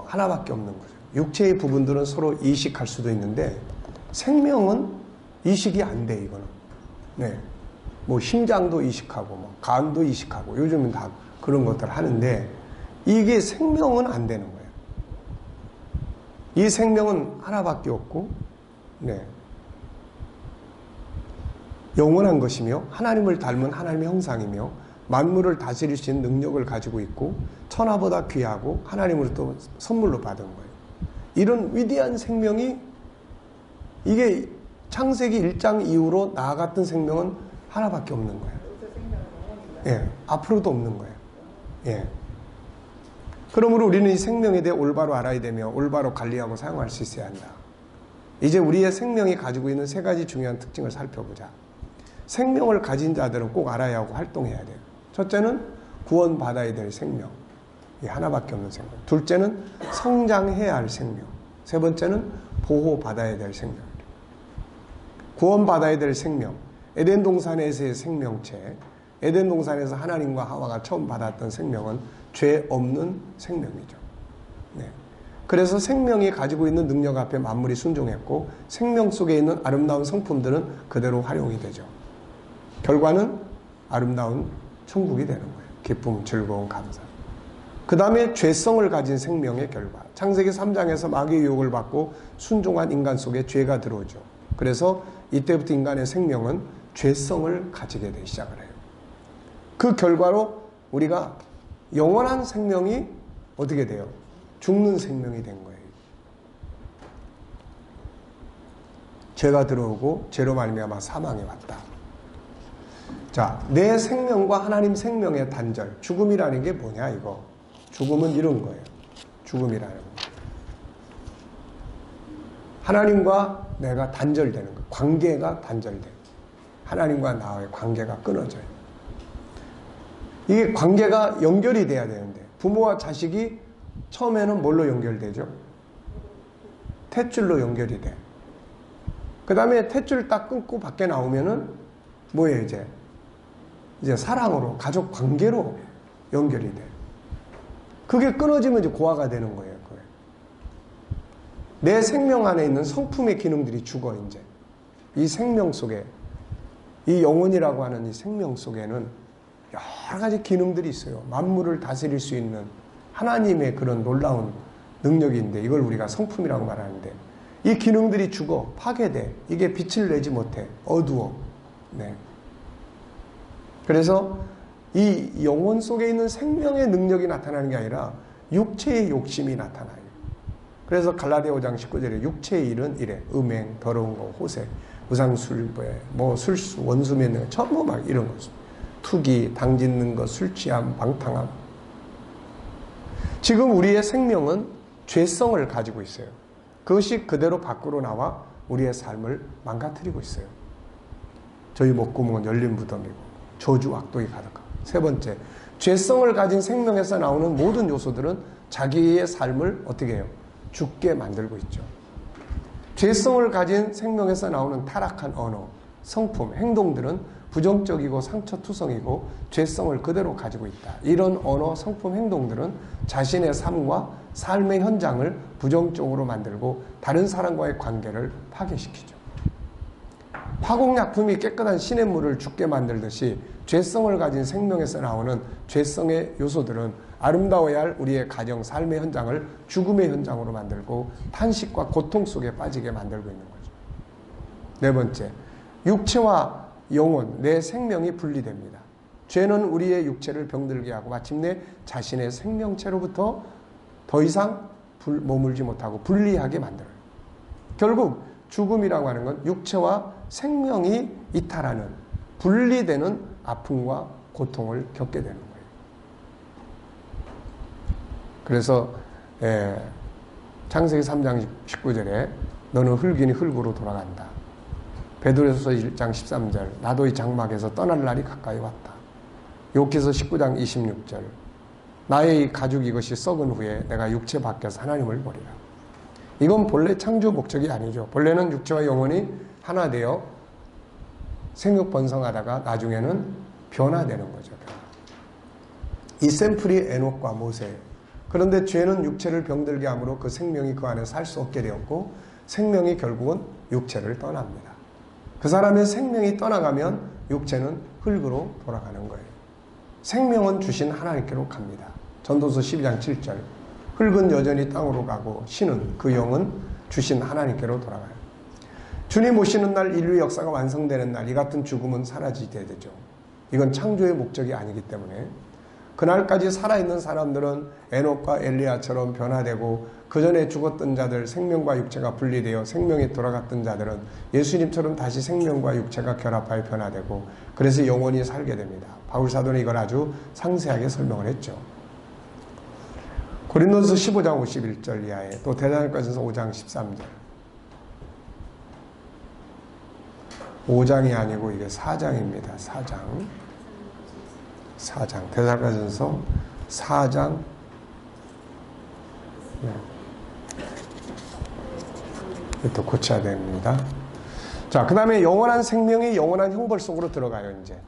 하나밖에 없는 거죠. 육체의 부분들은 서로 이식할 수도 있는데 생명은 이식이 안 돼. 이거는 네, 뭐 심장도 이식하고 뭐 간도 이식하고 요즘은 다 그런 것들 하는데 이게 생명은 안 되는 거예요. 이 생명은 하나밖에 없고 네, 영원한 것이며 하나님을 닮은 하나님의 형상이며 만물을 다스릴 수 있는 능력을 가지고 있고 천하보다 귀하고 하나님으로부터 선물로 받은 거예요. 이런 위대한 생명이 이게 창세기 1장 이후로 나 같은 생명은 하나밖에 없는 거예요. 예, 앞으로도 없는 거예요. 예. 그러므로 우리는 이 생명에 대해 올바로 알아야 되며 올바로 관리하고 사용할 수 있어야 한다. 이제 우리의 생명이 가지고 있는 세 가지 중요한 특징을 살펴보자. 생명을 가진 자들은 꼭 알아야 하고 활동해야 돼요. 첫째는 구원받아야 될 생명. 이 하나밖에 없는 생명. 둘째는 성장해야 할 생명. 세 번째는 보호받아야 될 생명. 구원받아야 될 생명. 에덴 동산에서의 생명체. 에덴 동산에서 하나님과 하와가 처음 받았던 생명은 죄 없는 생명이죠. 네. 그래서 생명이 가지고 있는 능력 앞에 만물이 순종했고 생명 속에 있는 아름다운 성품들은 그대로 활용이 되죠. 결과는 아름다운 천국이 되는 거예요. 기쁨, 즐거움, 감사. 그 다음에 죄성을 가진 생명의 결과. 창세기 3장에서 마귀의 유혹을 받고 순종한 인간 속에 죄가 들어오죠. 그래서 이때부터 인간의 생명은 죄성을 가지게 되기 시작을 해요. 그 결과로 우리가 영원한 생명이 어떻게 돼요? 죽는 생명이 된 거예요. 죄가 들어오고 죄로 말미암아 사망이 왔다. 자, 내 생명과 하나님 생명의 단절. 죽음이라는 게 뭐냐 이거. 죽음은 이런 거예요. 죽음이라는 거. 하나님과 내가 단절되는 거. 관계가 단절돼. 하나님과 나의 관계가 끊어져요. 이게 관계가 연결이 돼야 되는데 부모와 자식이 처음에는 뭘로 연결되죠? 탯줄로 연결이 돼. 그 다음에 탯줄 딱 끊고 밖에 나오면은 뭐예요 이제 사랑으로 가족 관계로 연결이 돼. 그게 끊어지면 이제 고아가 되는 거예요. 그게. 내 생명 안에 있는 성품의 기능들이 죽어 이제. 이 생명 속에 이 영혼이라고 하는 이 생명 속에는 여러 가지 기능들이 있어요. 만물을 다스릴 수 있는 하나님의 그런 놀라운 능력인데 이걸 우리가 성품이라고 말하는데 이 기능들이 죽어 파괴돼. 이게 빛을 내지 못해. 어두워. 네. 그래서 이 영혼 속에 있는 생명의 능력이 나타나는 게 아니라 육체의 욕심이 나타나요. 그래서 갈라디아 5장 19절에 육체의 일은 이래. 음행, 더러운 거, 호색, 우상술배, 뭐 술수, 원수 맺는 거, 전부 막 이런 거죠. 투기, 당짓는 것, 술 취함, 방탕함. 지금 우리의 생명은 죄성을 가지고 있어요. 그것이 그대로 밖으로 나와 우리의 삶을 망가뜨리고 있어요. 저희 목구멍은 열린 무덤이고 저주 악독이 가득하고. 세 번째, 죄성을 가진 생명에서 나오는 모든 요소들은 자기의 삶을 어떻게 해요? 죽게 만들고 있죠. 죄성을 가진 생명에서 나오는 타락한 언어, 성품, 행동들은 부정적이고 상처투성이고 죄성을 그대로 가지고 있다. 이런 언어, 성품, 행동들은 자신의 삶과 삶의 현장을 부정적으로 만들고 다른 사람과의 관계를 파괴시키죠. 화공약품이 깨끗한 시냇물을 죽게 만들듯이 죄성을 가진 생명에서 나오는 죄성의 요소들은 아름다워야 할 우리의 가정, 삶의 현장을 죽음의 현장으로 만들고 탄식과 고통 속에 빠지게 만들고 있는 거죠. 네 번째, 육체와 영혼, 내 생명이 분리됩니다. 죄는 우리의 육체를 병들게 하고 마침내 자신의 생명체로부터 더 이상 머물지 못하고 분리하게 만들어요. 결국 죽음이라고 하는 건 육체와 생명이 이탈하는, 분리되는 아픔과 고통을 겪게 되는 거예요. 그래서 창세기 3장 19절에 너는 흙이니 흙으로 돌아간다. 베드로전서 1장 13절 나도 이 장막에서 떠날 날이 가까이 왔다. 욥기서 19장 26절 나의 이 가죽 이것이 썩은 후에 내가 육체 밖에서 하나님을 보리라. 이건 본래 창조 목적이 아니죠. 본래는 육체와 영혼이 하나 되어 생육 번성하다가 나중에는 변화되는 거죠. 이 샘플이 에녹과 모세예요. 그런데 죄는 육체를 병들게 함으로 그 생명이 그 안에 살 수 없게 되었고 생명이 결국은 육체를 떠납니다. 그 사람의 생명이 떠나가면 육체는 흙으로 돌아가는 거예요. 생명은 주신 하나님께로 갑니다. 전도서 12장 7절 흙은 여전히 땅으로 가고 신은 그 영은 주신 하나님께로 돌아가요. 주님 오시는 날 인류 역사가 완성되는 날 이 같은 죽음은 사라지게 되죠. 이건 창조의 목적이 아니기 때문에 그날까지 살아있는 사람들은 에녹과 엘리야처럼 변화되고 그 전에 죽었던 자들 생명과 육체가 분리되어 생명이 돌아갔던 자들은 예수님처럼 다시 생명과 육체가 결합하여 변화되고 그래서 영원히 살게 됩니다. 바울 사도는 이걸 아주 상세하게 설명을 했죠. 고린도서 15장 51절 이하에 또 대사로니가전서 5장 13절 5장이 아니고 이게 4장입니다. 4장 대사로니가전서 4장 또 고쳐야 됩니다. 자, 그 다음에 영원한 생명이 영원한 형벌 속으로 들어가요. 이제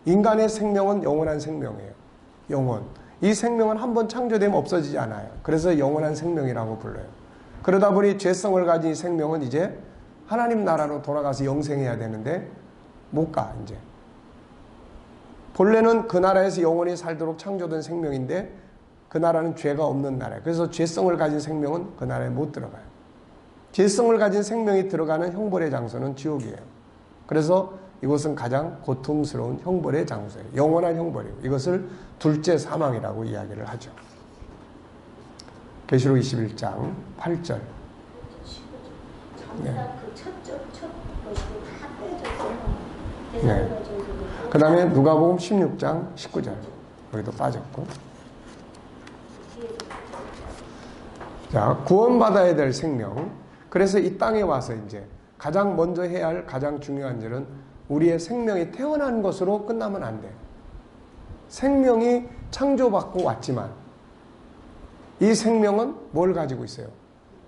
인간의 생명은 영원한 생명이에요. 영원. 이 생명은 한번 창조되면 없어지지 않아요. 그래서 영원한 생명이라고 불러요. 그러다 보니 죄성을 가진 이 생명은 이제 하나님 나라로 돌아가서 영생해야 되는데 못 가. 이제 본래는 그 나라에서 영원히 살도록 창조된 생명인데 그 나라는 죄가 없는 나라예요. 그래서 죄성을 가진 생명은 그 나라에 못 들어가요. 죄성을 가진 생명이 들어가는 형벌의 장소는 지옥이에요. 그래서 이곳은 가장 고통스러운 형벌의 장소예요. 영원한 형벌이고 이것을 둘째 사망이라고 이야기를 하죠. 계시록 21장 8절 네. 그 다음에 누가복음 16장 19절 여기도 빠졌고 자, 구원받아야 될 생명 그래서 이 땅에 와서 이제 가장 먼저 해야 할 가장 중요한 일은 우리의 생명이 태어난 것으로 끝나면 안 돼. 생명이 창조받고 왔지만 이 생명은 뭘 가지고 있어요?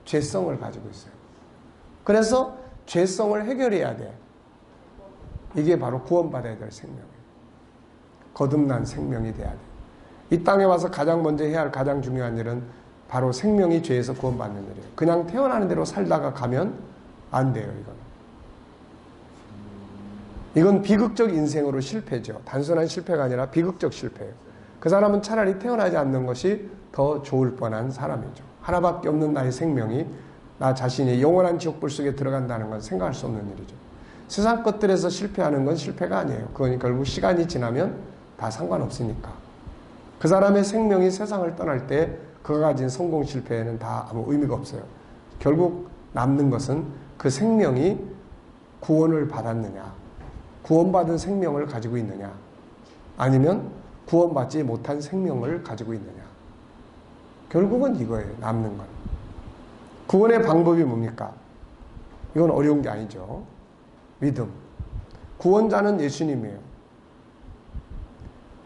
죄성을 가지고 있어요. 그래서 죄성을 해결해야 돼. 이게 바로 구원받아야 될 생명이에요. 거듭난 생명이 돼야 돼. 이 땅에 와서 가장 먼저 해야 할 가장 중요한 일은 바로 생명이 죄에서 구원받는 일이에요. 그냥 태어나는 대로 살다가 가면 안 돼요, 이건 비극적 인생으로 실패죠. 단순한 실패가 아니라 비극적 실패예요. 그 사람은 차라리 태어나지 않는 것이 더 좋을 뻔한 사람이죠. 하나밖에 없는 나의 생명이 나 자신이 영원한 지옥불 속에 들어간다는 건 생각할 수 없는 일이죠. 세상 것들에서 실패하는 건 실패가 아니에요. 그건 결국 시간이 지나면 다 상관없으니까. 그 사람의 생명이 세상을 떠날 때 그가 가진 성공 실패에는 다 아무 의미가 없어요. 결국 남는 것은 그 생명이 구원을 받았느냐, 구원받은 생명을 가지고 있느냐, 아니면 구원받지 못한 생명을 가지고 있느냐. 결국은 이거예요. 남는 건. 구원의 방법이 뭡니까? 이건 어려운 게 아니죠. 믿음. 구원자는 예수님이에요.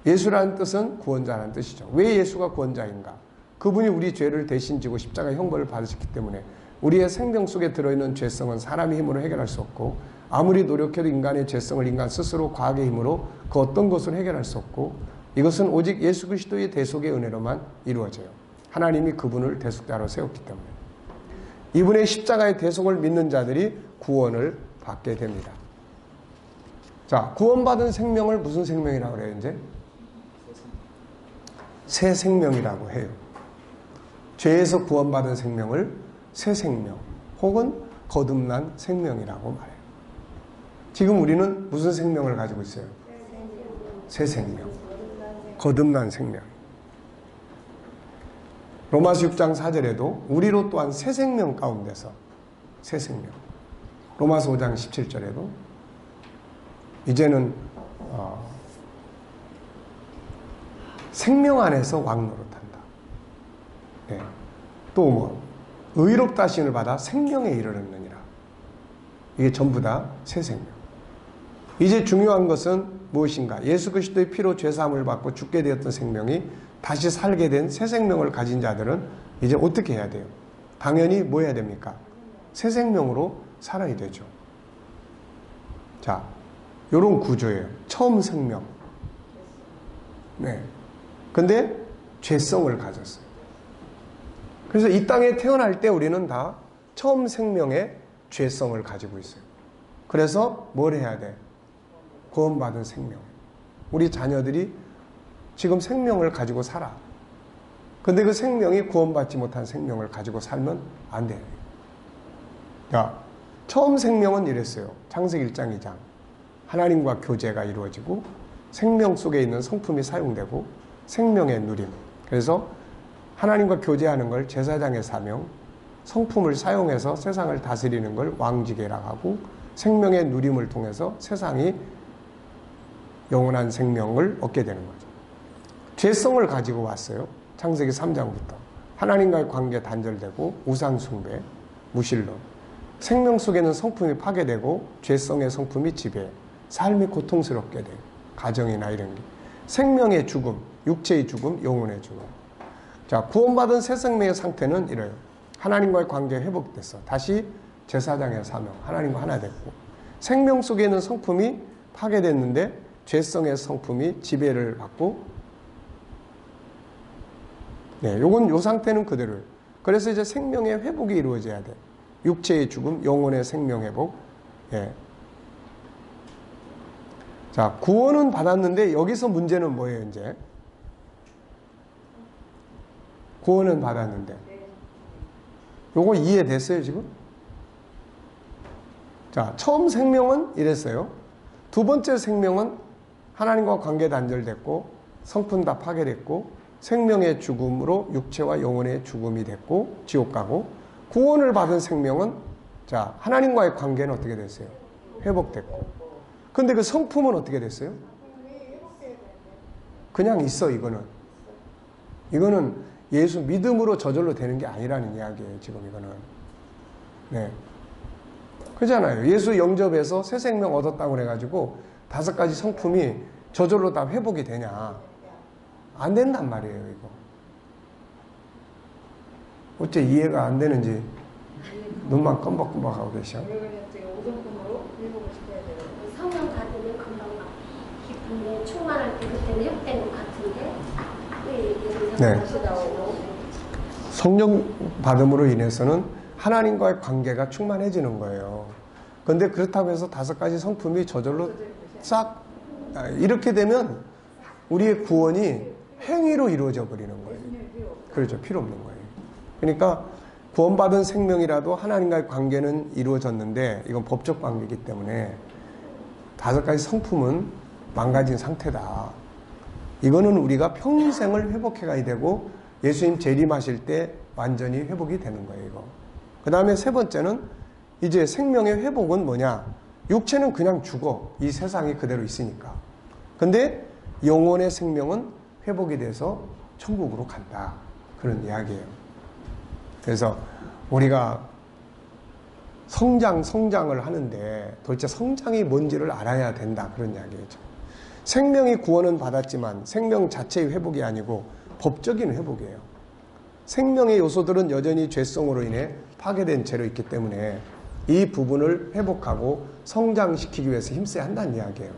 예수라는 뜻은 구원자라는 뜻이죠. 왜 예수가 구원자인가? 그분이 우리 죄를 대신 지고 십자가의 형벌을 받으셨기 때문에 우리의 생명 속에 들어있는 죄성은 사람의 힘으로 해결할 수 없고, 아무리 노력해도 인간의 죄성을 인간 스스로 과학의 힘으로 그 어떤 것으로 해결할 수 없고, 이것은 오직 예수 그리스도의 대속의 은혜로만 이루어져요. 하나님이 그분을 대속자로 세웠기 때문에. 이분의 십자가의 대속을 믿는 자들이 구원을 받게 됩니다. 자, 구원받은 생명을 무슨 생명이라고 그래요, 이제? 새 생명이라고 해요. 죄에서 구원받은 생명을 새 생명 혹은 거듭난 생명이라고 말해요. 지금 우리는 무슨 생명을 가지고 있어요? 새 생명. 거듭난 생명. 로마서 6장 4절에도 우리로 또한 새 생명 가운데서 새 생명. 로마서 5장 17절에도 이제는 생명 안에서 왕노릇한다. 네. 또 뭐 의롭다 하심을 받아 생명에 이르렀느니라. 이게 전부 다 새 생명. 이제 중요한 것은 무엇인가? 예수 그리스도의 피로 죄사함을 받고 죽게 되었던 생명이 다시 살게 된 새 생명을 가진 자들은 이제 어떻게 해야 돼요? 당연히 뭐 해야 됩니까? 새 생명으로 살아야 되죠. 자, 요런 구조예요. 처음 생명. 네. 근데 죄성을 가졌어요. 그래서 이 땅에 태어날 때 우리는 다 처음 생명의 죄성을 가지고 있어요. 그래서 뭘 해야 돼? 구원받은 생명. 우리 자녀들이 지금 생명을 가지고 살아. 근데 그 생명이 구원받지 못한 생명을 가지고 살면 안 돼요. 야, 처음 생명은 이랬어요. 창세기 1장 2장. 하나님과 교제가 이루어지고 생명 속에 있는 성품이 사용되고 생명의 누림. 그래서 하나님과 교제하는 걸 제사장의 사명, 성품을 사용해서 세상을 다스리는 걸 왕지계라고 하고, 생명의 누림을 통해서 세상이 영원한 생명을 얻게 되는 거죠. 죄성을 가지고 왔어요. 창세기 3장부터. 하나님과의 관계 단절되고 우상숭배, 무신론. 생명 속에는 성품이 파괴되고 죄성의 성품이 지배해. 삶이 고통스럽게 돼요. 가정이나 이런 게. 생명의 죽음, 육체의 죽음, 영혼의 죽음. 자, 구원받은 새 생명의 상태는 이래요. 하나님과의 관계가 회복됐어. 다시 제사장의 사명, 하나님과 하나 됐고. 생명 속에 있는 성품이 파괴됐는데 죄성의 성품이 지배를 받고, 네, 요 상태는 그대로예요. 그래서 이제 생명의 회복이 이루어져야 돼. 육체의 죽음, 영혼의 생명 회복. 예. 자, 구원은 받았는데 여기서 문제는 뭐예요, 이제? 구원은 받았는데. 요거 이해됐어요, 지금? 자, 처음 생명은 이랬어요. 두 번째 생명은 하나님과 관계 단절됐고, 성품 다 파괴됐고, 생명의 죽음으로 육체와 영혼의 죽음이 됐고, 지옥 가고, 구원을 받은 생명은, 자, 하나님과의 관계는 어떻게 됐어요? 회복됐고. 근데 그 성품은 어떻게 됐어요? 그냥 있어, 이거는. 이거는 예수 믿음으로 저절로 되는 게 아니라는 이야기예요, 지금 이거는. 네. 그잖아요. 예수 영접해서 새 생명 얻었다고 그래가지고 5가지 성품이 저절로 다 회복이 되냐? 안 된단 말이에요, 이거. 어째 이해가 안 되는지 눈만 껌벅껌벅하고 계셔. 오정품으로 회복을 시켜야 돼요. 성령 받으면 금방 막 기쁜데 충만할 때 그때는 회복된 것 같은데 왜 얘기를 네. 다시 나오고 성령 받음으로 인해서는 하나님과의 관계가 충만해지는 거예요. 그런데 그렇다고 해서 5가지 성품이 저절로 싹 이렇게 되면 우리의 구원이 행위로 이루어져 버리는 거예요. 그렇죠. 필요 없는 거예요. 그러니까 구원받은 생명이라도 하나님과의 관계는 이루어졌는데 이건 법적 관계이기 때문에 5가지 성품은 망가진 상태다. 이거는 우리가 평생을 회복해 가야 되고 예수님 재림하실 때 완전히 회복이 되는 거예요. 이거. 그 다음에 3번째는 이제 생명의 회복은 뭐냐? 육체는 그냥 죽어. 이 세상이 그대로 있으니까. 근데 영혼의 생명은 회복이 돼서 천국으로 간다. 그런 이야기예요. 그래서 우리가 성장을 하는데 도대체 성장이 뭔지를 알아야 된다. 그런 이야기죠. 생명이 구원은 받았지만 생명 자체의 회복이 아니고 법적인 회복이에요. 생명의 요소들은 여전히 죄성으로 인해 파괴된 채로 있기 때문에 이 부분을 회복하고 성장시키기 위해서 힘써야 한다는 이야기예요.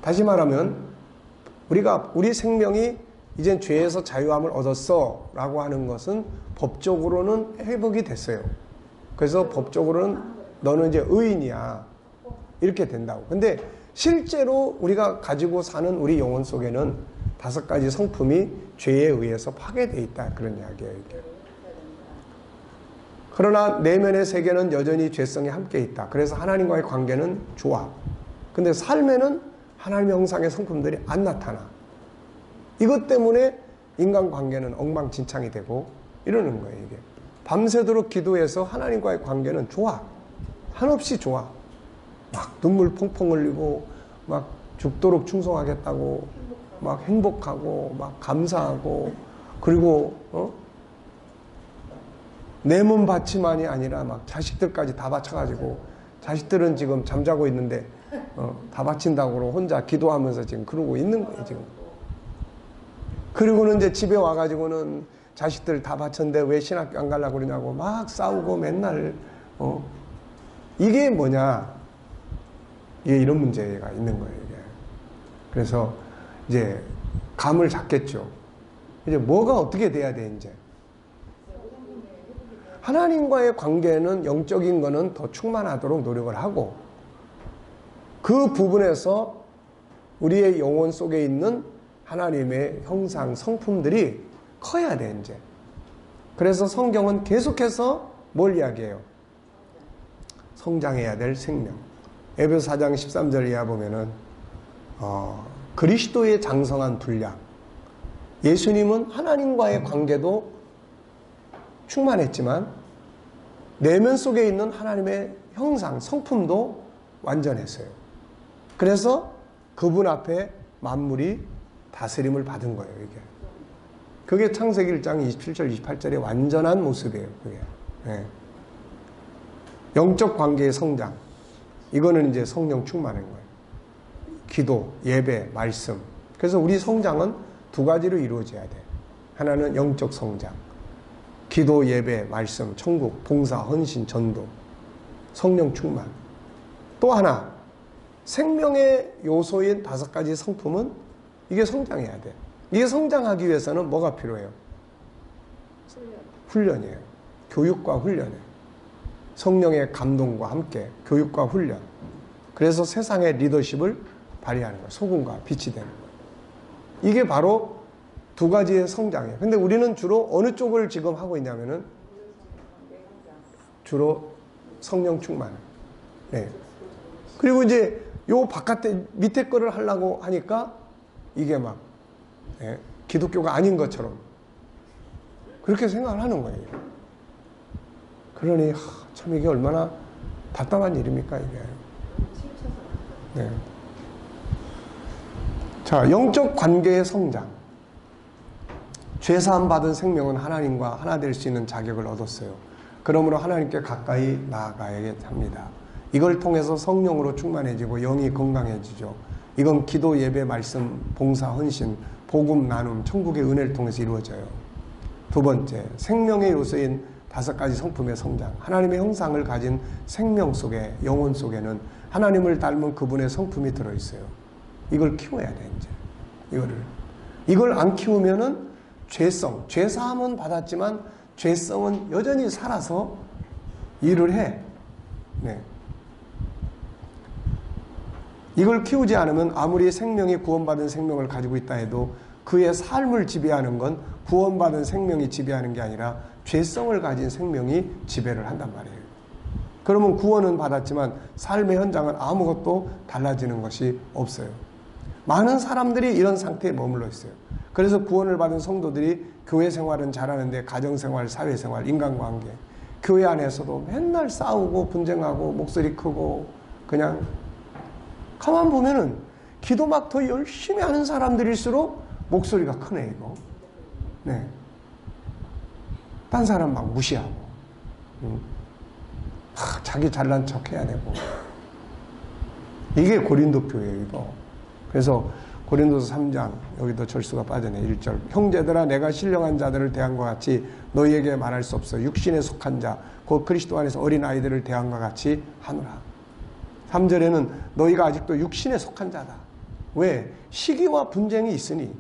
다시 말하면 우리 생명이 이젠 죄에서 자유함을 얻었어 라고 하는 것은 법적으로는 회복이 됐어요. 그래서 법적으로는 너는 이제 의인이야 이렇게 된다고. 근데 실제로 우리가 가지고 사는 우리 영혼 속에는 5가지 성품이 죄에 의해서 파괴되어 있다. 그런 이야기예요. 이게. 그러나 내면의 세계는 여전히 죄성이 함께 있다. 그래서 하나님과의 관계는 좋아. 근데 삶에는 하나님의 형상의 성품들이 안 나타나. 이것 때문에 인간관계는 엉망진창이 되고 이러는 거예요. 이게. 밤새도록 기도해서 하나님과의 관계는 좋아. 한없이 좋아. 막 눈물 펑펑 흘리고 막 죽도록 충성하겠다고 막 행복하고 막 감사하고 그리고 내 몸 바치만이 아니라 막 자식들까지 다 바쳐가지고 자식들은 지금 잠자고 있는데 다 바친다고 혼자 기도하면서 지금 그러고 있는 거예요. 지금. 그리고는 이제 집에 와가지고는 자식들 다 바쳤는데 왜 신학교 안 가려고 그러냐고 막 싸우고 맨날 이게 뭐냐? 이게 이런 문제가 있는 거예요. 이게. 그래서 이제 감을 잡겠죠. 이제 뭐가 어떻게 돼야 돼 이제? 하나님과의 관계는 영적인 거는 더 충만하도록 노력을 하고 그 부분에서 우리의 영혼 속에 있는 하나님의 형상, 성품들이 커야 돼 이제. 그래서 성경은 계속해서 뭘 이야기해요? 성장해야 될 생명. 에베소 4장 13절 이하 보면은 그리스도의 장성한 분량. 예수님은 하나님과의 관계도 충만했지만 내면 속에 있는 하나님의 형상, 성품도 완전했어요. 그래서 그분 앞에 만물이 다스림을 받은 거예요. 이게. 그게 창세기 1장 27절, 28절의 완전한 모습이에요. 그게. 네. 영적 관계의 성장. 이거는 이제 성령 충만한 거예요. 기도, 예배, 말씀. 그래서 우리 성장은 2가지로 이루어져야 돼. 하나는 영적 성장. 기도, 예배, 말씀, 천국, 봉사, 헌신, 전도. 성령 충만. 또 하나, 생명의 요소인 5가지 성품은 이게 성장해야 돼. 이게 성장하기 위해서는 뭐가 필요해요? 훈련이에요. 교육과 훈련이에요. 성령의 감동과 함께 교육과 훈련. 그래서 세상의 리더십을 발휘하는 거예요. 소금과 빛이 되는 거예요. 이게 바로 2가지의 성장이에요. 근데 우리는 주로 어느 쪽을 지금 하고 있냐면은 주로 성령 충만. 네. 그리고 이제 요 바깥에 밑에 거를 하려고 하니까 이게 막 기독교가 아닌 것처럼 그렇게 생각을 하는 거예요. 그러니 참 이게 얼마나 답답한 일입니까 이게. 네. 자, 영적 관계의 성장. 죄사함 받은 생명은 하나님과 하나 될 수 있는 자격을 얻었어요. 그러므로 하나님께 가까이 나아가야 합니다. 이걸 통해서 성령으로 충만해지고 영이 건강해지죠. 이건 기도, 예배, 말씀, 봉사, 헌신, 복음, 나눔, 천국의 은혜를 통해서 이루어져요. 두 번째, 생명의 요소인 5가지 성품의 성장. 하나님의 형상을 가진 생명 속에, 영혼 속에는 하나님을 닮은 그분의 성품이 들어있어요. 이걸 키워야 돼, 이제. 이걸 안 키우면은 죄사함은 받았지만 죄성은 여전히 살아서 일을 해. 네. 이걸 키우지 않으면 아무리 생명이 구원받은 생명을 가지고 있다 해도 그의 삶을 지배하는 건 구원받은 생명이 지배하는 게 아니라 죄성을 가진 생명이 지배를 한단 말이에요. 그러면 구원은 받았지만 삶의 현장은 아무것도 달라지는 것이 없어요. 많은 사람들이 이런 상태에 머물러 있어요. 그래서 구원을 받은 성도들이 교회 생활은 잘하는데 가정생활, 사회생활, 인간관계, 교회 안에서도 맨날 싸우고 분쟁하고 목소리 크고 그냥 가만 보면은 기도 막 더 열심히 하는 사람들일수록 목소리가 크네 이거. 네. 딴 사람 막 무시하고 자기 잘난 척 해야 되고 이게 고린도 교회예요 이거. 그래서 고린도서 3장 여기도 절수가 빠지네. 1절 형제들아 내가 신령한 자들을 대한 것 같이 너희에게 말할 수 없어. 육신에 속한 자 곧 그리스도 안에서 어린아이들을 대한 것 같이 하노라. 3절에는 너희가 아직도 육신에 속한 자다. 왜? 시기와 분쟁이 있으니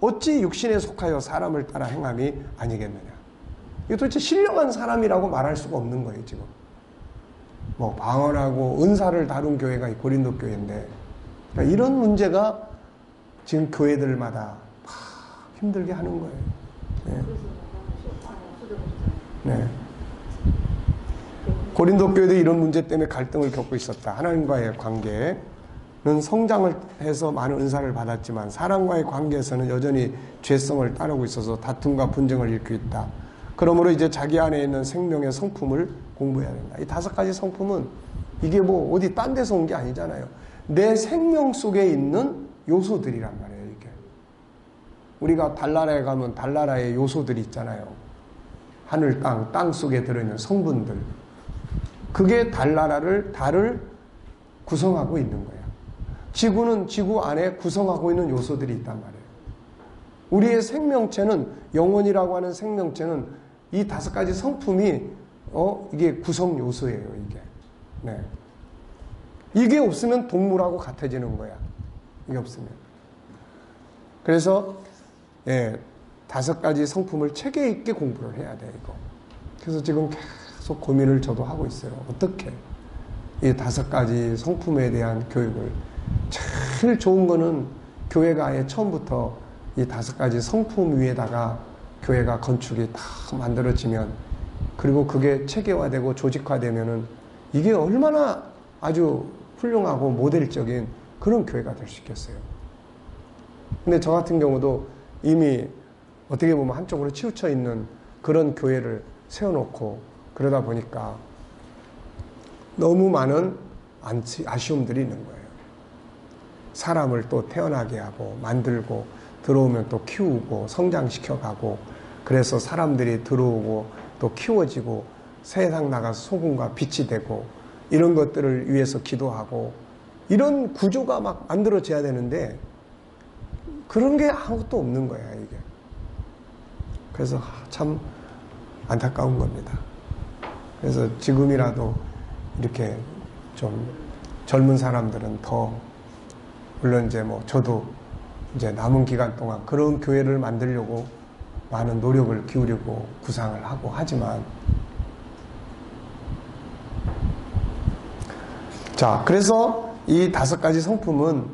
어찌 육신에 속하여 사람을 따라 행함이 아니겠느냐. 이거 도대체 신령한 사람이라고 말할 수가 없는 거예요 지금. 뭐 방언하고 은사를 다룬 교회가 이 고린도 교회인데 그러니까 이런 문제가 지금 교회들마다 힘들게 하는 거예요. 네. 네. 고린도 교회도 이런 문제 때문에 갈등을 겪고 있었다. 하나님과의 관계는 성장을 해서 많은 은사를 받았지만 사람과의 관계에서는 여전히 죄성을 따르고 있어서 다툼과 분쟁을 일으키고 있다. 그러므로 이제 자기 안에 있는 생명의 성품을 공부해야 된다. 이 5가지 성품은 이게 뭐 어디 딴 데서 온 게 아니잖아요. 내 생명 속에 있는 요소들이란 말이에요, 이게. 우리가 달나라에 가면 달나라의 요소들이 있잖아요. 하늘, 땅 속에 들어있는 성분들. 그게 달을 구성하고 있는 거야. 지구는 지구 안에 구성하고 있는 요소들이 있단 말이에요. 우리의 생명체는, 영혼이라고 하는 생명체는 이 5가지 성품이, 이게 구성 요소예요, 이게. 네. 이게 없으면 동물하고 같아지는 거야. 이게 없으면. 그래서, 5가지 성품을 체계 있게 공부를 해야 돼, 이거. 그래서 지금 계속 고민을 저도 하고 있어요. 어떻게 이 5가지 성품에 대한 교육을. 제일 좋은 거는 교회가 아예 처음부터 이 5가지 성품 위에다가 교회가 건축이 다 만들어지면, 그리고 그게 체계화되고 조직화되면은 이게 얼마나 아주 훌륭하고 모델적인 그런 교회가 될 수 있겠어요. 근데 저 같은 경우도 이미 어떻게 보면 한쪽으로 치우쳐 있는 그런 교회를 세워놓고 그러다 보니까 너무 많은 아쉬움들이 있는 거예요. 사람을 또 태어나게 하고 만들고 들어오면 또 키우고 성장시켜가고, 그래서 사람들이 들어오고 또 키워지고 세상 나가서 소금과 빛이 되고 이런 것들을 위해서 기도하고 이런 구조가 막 만들어져야 되는데 그런 게 아무것도 없는 거야 이게. 그래서 참 안타까운 겁니다. 그래서 지금이라도 이렇게 좀 젊은 사람들은 더, 물론 이제 뭐 저도 이제 남은 기간 동안 그런 교회를 만들려고 많은 노력을 기울이고 구상을 하고 하지만, 자, 그래서 이 5가지 성품은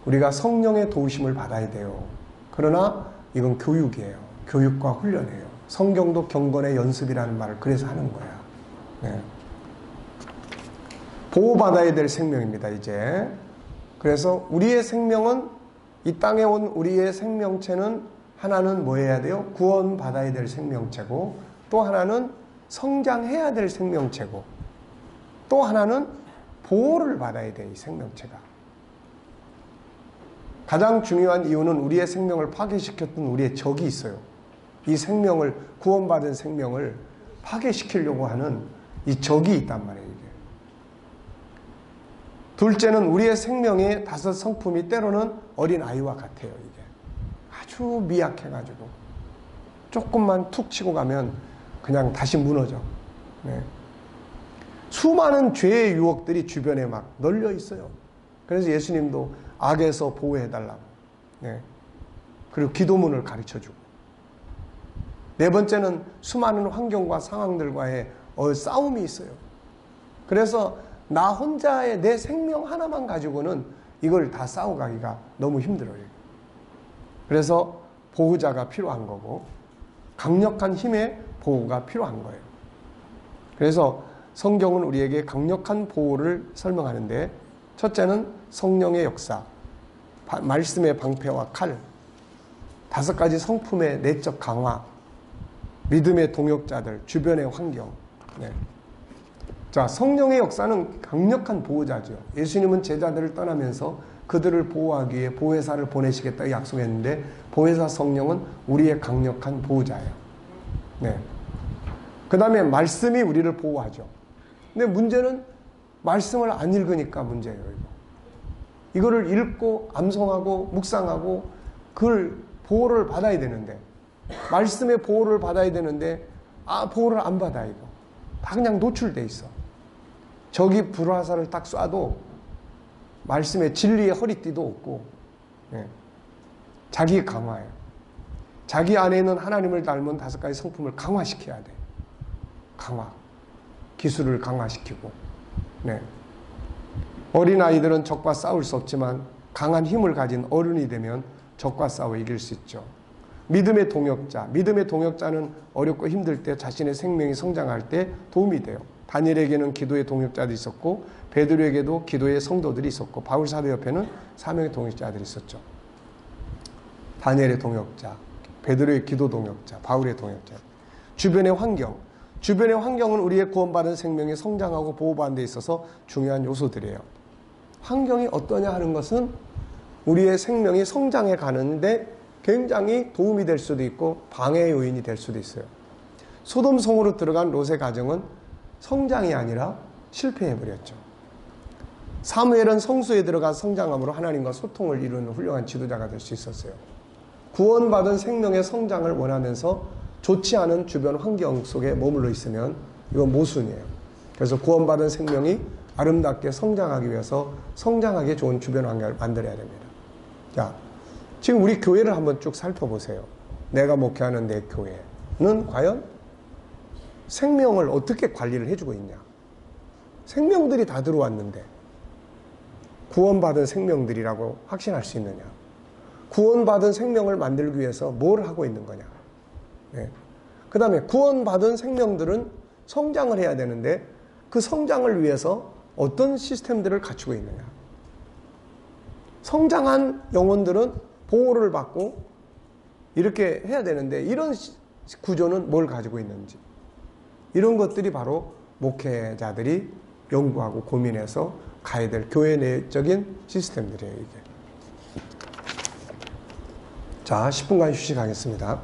우리가 성령의 도우심을 받아야 돼요. 그러나 이건 교육이에요. 교육과 훈련이에요. 성경도 경건의 연습이라는 말을 그래서 하는 거야. 네. 보호받아야 될 생명입니다, 이제. 그래서 우리의 생명은, 이 땅에 온 우리의 생명체는 하나는 뭐 해야 돼요? 구원받아야 될 생명체고, 또 하나는 성장해야 될 생명체고, 또 하나는 보호를 받아야 돼, 이 생명체가. 가장 중요한 이유는 우리의 생명을 파괴시켰던 우리의 적이 있어요. 이 생명을, 구원받은 생명을 파괴시키려고 하는 이 적이 있단 말이에요. 이게. 둘째는 우리의 생명의 다섯 성품이 때로는 어린 아이와 같아요. 이게 아주 미약해가지고 조금만 툭 치고 가면 그냥 다시 무너져. 네. 수많은 죄의 유혹들이 주변에 막 널려 있어요. 그래서 예수님도 악에서 보호해달라고. 네. 그리고 기도문을 가르쳐주고. 네 번째는 수많은 환경과 상황들과의 싸움이 있어요. 그래서 나 혼자의 내 생명 하나만 가지고는 이걸 다 싸워가기가 너무 힘들어요. 그래서 보호자가 필요한 거고 강력한 힘의 보호가 필요한 거예요. 그래서 성경은 우리에게 강력한 보호를 설명하는데 첫째는 성령의 역사, 말씀의 방패와 칼, 다섯 가지 성품의 내적 강화, 믿음의 동역자들, 주변의 환경. 네. 자, 성령의 역사는 강력한 보호자죠. 예수님은 제자들을 떠나면서 그들을 보호하기 위해 보혜사를 보내시겠다 약속했는데 보혜사 성령은 우리의 강력한 보호자예요. 네. 그 다음에 말씀이 우리를 보호하죠. 근데 문제는 말씀을 안 읽으니까 문제예요. 이거를 읽고 암송하고 묵상하고 그걸 보호를 받아야 되는데 말씀의 보호를 받아야 되는데 보호를 안 받아. 이거 다 그냥 노출돼 있어. 적이 불화살을 딱 쏴도 말씀의 진리의 허리띠도 없고 자기 강화예요. 자기 안에 있는 하나님을 닮은 다섯 가지 성품을 강화시켜야 돼. 강화. 기술을 강화시키고. 네. 어린아이들은 적과 싸울 수 없지만 강한 힘을 가진 어른이 되면 적과 싸워 이길 수 있죠. 믿음의 동역자. 믿음의 동역자는 어렵고 힘들 때 자신의 생명이 성장할 때 도움이 돼요. 다니엘에게는 기도의 동역자들이 있었고 베드로에게도 기도의 성도들이 있었고 바울 사도 옆에는 사명의 동역자들이 있었죠. 다니엘의 동역자, 베드로의 기도 동역자, 바울의 동역자. 주변의 환경. 주변의 환경은 우리의 구원받은 생명이 성장하고 보호받는 데 있어서 중요한 요소들이에요. 환경이 어떠냐 하는 것은 우리의 생명이 성장해 가는데 굉장히 도움이 될 수도 있고 방해 요인이 될 수도 있어요. 소돔성으로 들어간 롯의 가정은 성장이 아니라 실패해버렸죠. 사무엘은 성소에 들어가 성장함으로 하나님과 소통을 이루는 훌륭한 지도자가 될 수 있었어요. 구원받은 생명의 성장을 원하면서 좋지 않은 주변 환경 속에 머물러 있으면 이건 모순이에요. 그래서 구원받은 생명이 아름답게 성장하기 위해서 성장하기 좋은 주변 환경을 만들어야 됩니다. 자, 지금 우리 교회를 한번 쭉 살펴보세요. 내가 목회하는 내 교회는 과연 생명을 어떻게 관리를 해주고 있냐. 생명들이 다 들어왔는데 구원받은 생명들이라고 확신할 수 있느냐. 구원받은 생명을 만들기 위해서 뭘 하고 있는 거냐. 네. 그 다음에 구원받은 생명들은 성장을 해야 되는데 그 성장을 위해서 어떤 시스템들을 갖추고 있느냐. 성장한 영혼들은 보호를 받고 이렇게 해야 되는데 이런 구조는 뭘 가지고 있는지. 이런 것들이 바로 목회자들이 연구하고 고민해서 가야 될 교회 내적인 시스템들이에요. 이게. 자, 10분간 휴식하겠습니다.